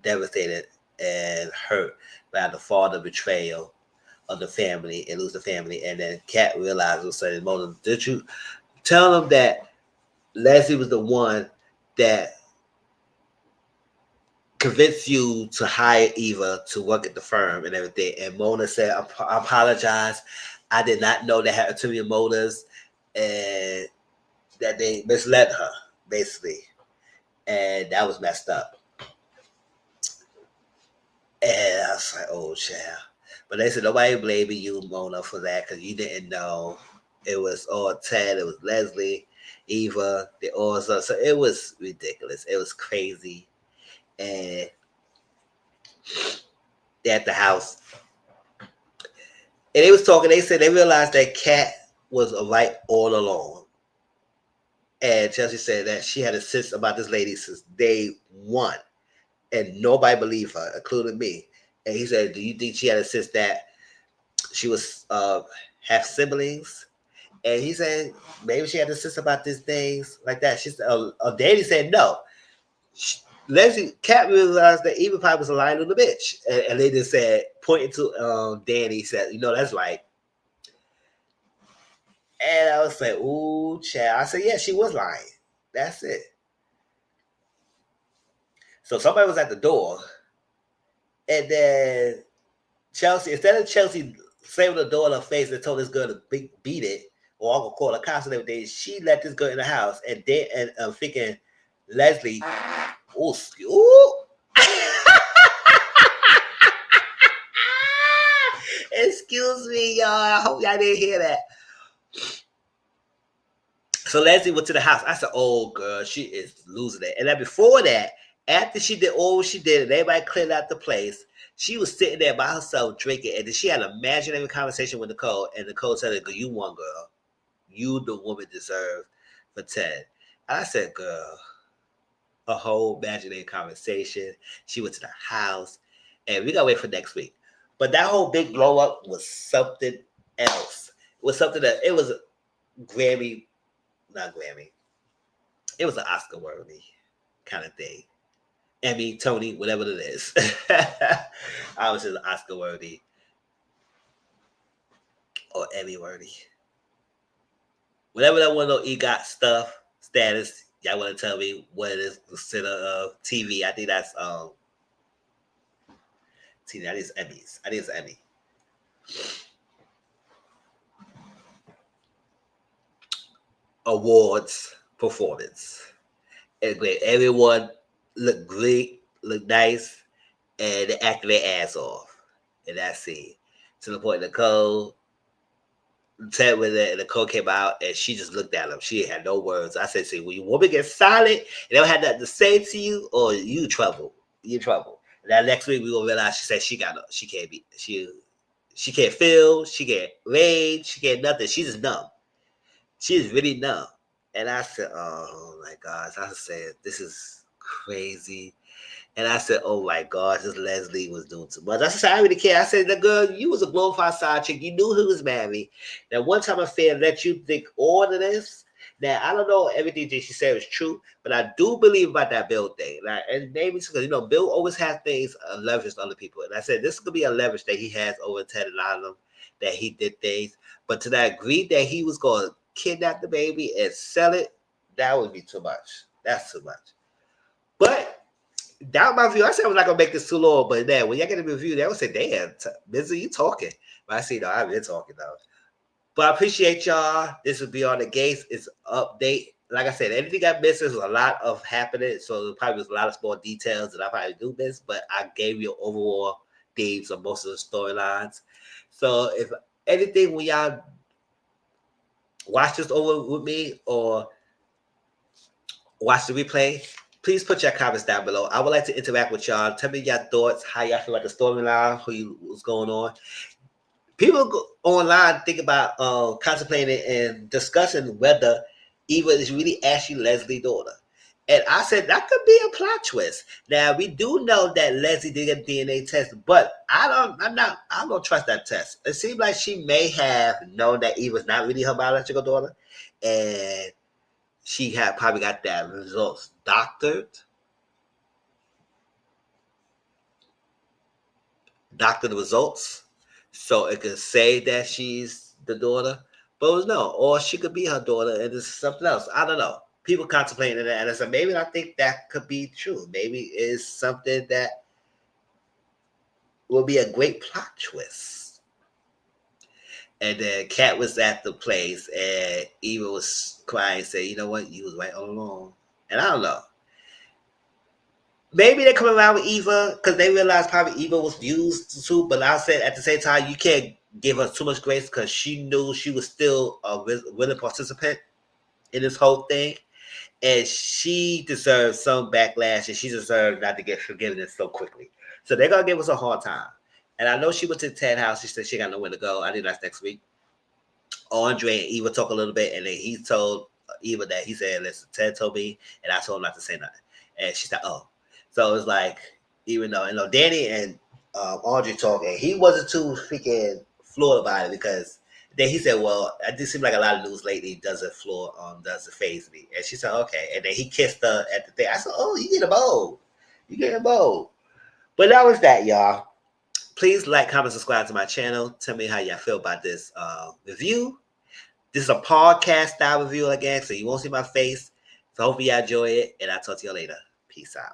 devastated and hurt by the father betrayal of the family and lose the family. And then Kat realized and said, Mona, did you tell them that Leslie was the one that convinced you to hire Eva to work at the firm and everything? And Mona said, I apologize. I did not know they had ulterior motives and that they misled her, basically. And that was messed up. And I was like, oh, child. But they said, nobody blaming you, Mona, for that because you didn't know. It was all Ted. It was Leslie, Eva, the all so it was ridiculous. It was crazy. And they're at the house. And they was talking. They said they realized that Kat was right all along. And Chelsea said that she had a sense about this lady since day one. And nobody believed her, including me. And he said, do you think she had a sense that she was half siblings? And he said, maybe she had a sense about these things like that. She said, Danny said no. Leslie Cat realized that Eva probably was a lying little bitch. And they just said, pointing to Danny, said, that's right. And I was like, ooh, child. I said, yeah, she was lying. That's it. So somebody was at the door. And then Chelsea, instead of Chelsea slamming the door in her face and told this girl to beat it, or I'm gonna call the cops and everything, she let this girl in the house and thinking Leslie, ooh. Excuse me, y'all. I hope y'all didn't hear that. So Leslie went to the house. I said, oh, girl, she is losing it. And then before that, after she did all she did and everybody cleared out the place, she was sitting there by herself drinking. And then she had an imaginary conversation with Nicole. And Nicole said, you won, girl. You, the woman, deserve for Ted. And I said, girl, a whole imaginary conversation. She went to the house. And we got to wait for next week. But that whole big blow up was something else. It was something that it was Grammy. Not Grammy. It was an Oscar worthy kind of thing. Emmy, Tony, whatever it is. I was just Oscar worthy or Emmy worthy. Whatever that one of EGOT stuff, status, y'all want to tell me what it is considered TV. I think that's TV. I think it's Emmys. I think it's Emmy. Awards performance. And great. Everyone looked great, looked nice, and they acted their ass off in that scene. To the point Nicole, Ted with it, and Nicole came out and she just looked at him. She had no words. I said, see, when your woman gets silent and they don't have nothing to say to you, or you trouble. You in trouble. And that next week we gonna realize she said she can't be she can't feel, she can't rage, she can't nothing. She's just numb. She is really numb. And I said, oh my gosh. I said, this is crazy. And I said, oh my gosh, this Leslie was doing too much. I said, I really care. I said, the girl, you was a glorified side chick. You knew who was married. That one time affair let you think all of this. Now I don't know everything that she said was true, but I do believe about that Bill thing. Like, and maybe because Bill always has things leverage to other people, and I said this could be a leverage that he has over Ted and Island, that he did things. But to that agree that he was going to kidnap the baby and sell it, that would be too much. That's too much. But that my view. I said I was not gonna make this too long, but then when y'all get a review, they would say, "Damn, Mizzle, you talking?" But I see, no, I've been talking though. But I appreciate y'all. This will be on the Gates. It's update. Like I said, anything I missed, there's a lot of happening. So there probably was a lot of small details that I probably do miss, but I gave you overall themes of most of the storylines. So if anything, when y'all watch this over with me or watch the replay, please put your comments down below. I would like to interact with y'all. Tell me your thoughts, how y'all feel about the storyline, what's going on. People go online think about contemplating and discussing whether Eva is really Ashley Leslie's daughter. And I said that could be a plot twist. Now we do know that Leslie did a DNA test, but I don't trust that test. It seems like she may have known that Eva's not really her biological daughter, and she had probably got that results doctored the results, so it could say that she's the daughter, but it was no, or she could be her daughter and it's something else. I don't know. People contemplating that, and I said maybe I think that could be true. Maybe it's something that will be a great plot twist. And then Kat was at the place, and Eva was crying, saying, "You know what? You was right all along." And I don't know. Maybe they come around with Eva because they realize probably Eva was used too. But I said at the same time, you can't give her too much grace because she knew she was still a willing participant in this whole thing, and she deserved some backlash, and she deserved not to get forgiven so quickly. So they're gonna give us a hard time. And I know she went to the Ted house. She said she got nowhere to go. I think that's next week. Andre and Eva talk a little bit, and then he told Eva that he said, "Listen, Ted told me, and I told him not to say nothing." And she said, "Oh." So it's like, even though Danny and Audrey talk, and he wasn't too freaking floored about it because then he said, "Well, it just seems like a lot of news lately doesn't faze me." And she said, "Okay." And then he kissed her at the thing. I said, "Oh, you get bold. You get bold." But that was that, y'all. Please like, comment, subscribe to my channel. Tell me how y'all feel about this review. This is a podcast style review again, so you won't see my face. So hopefully y'all enjoy it, and I'll talk to you later. Peace out.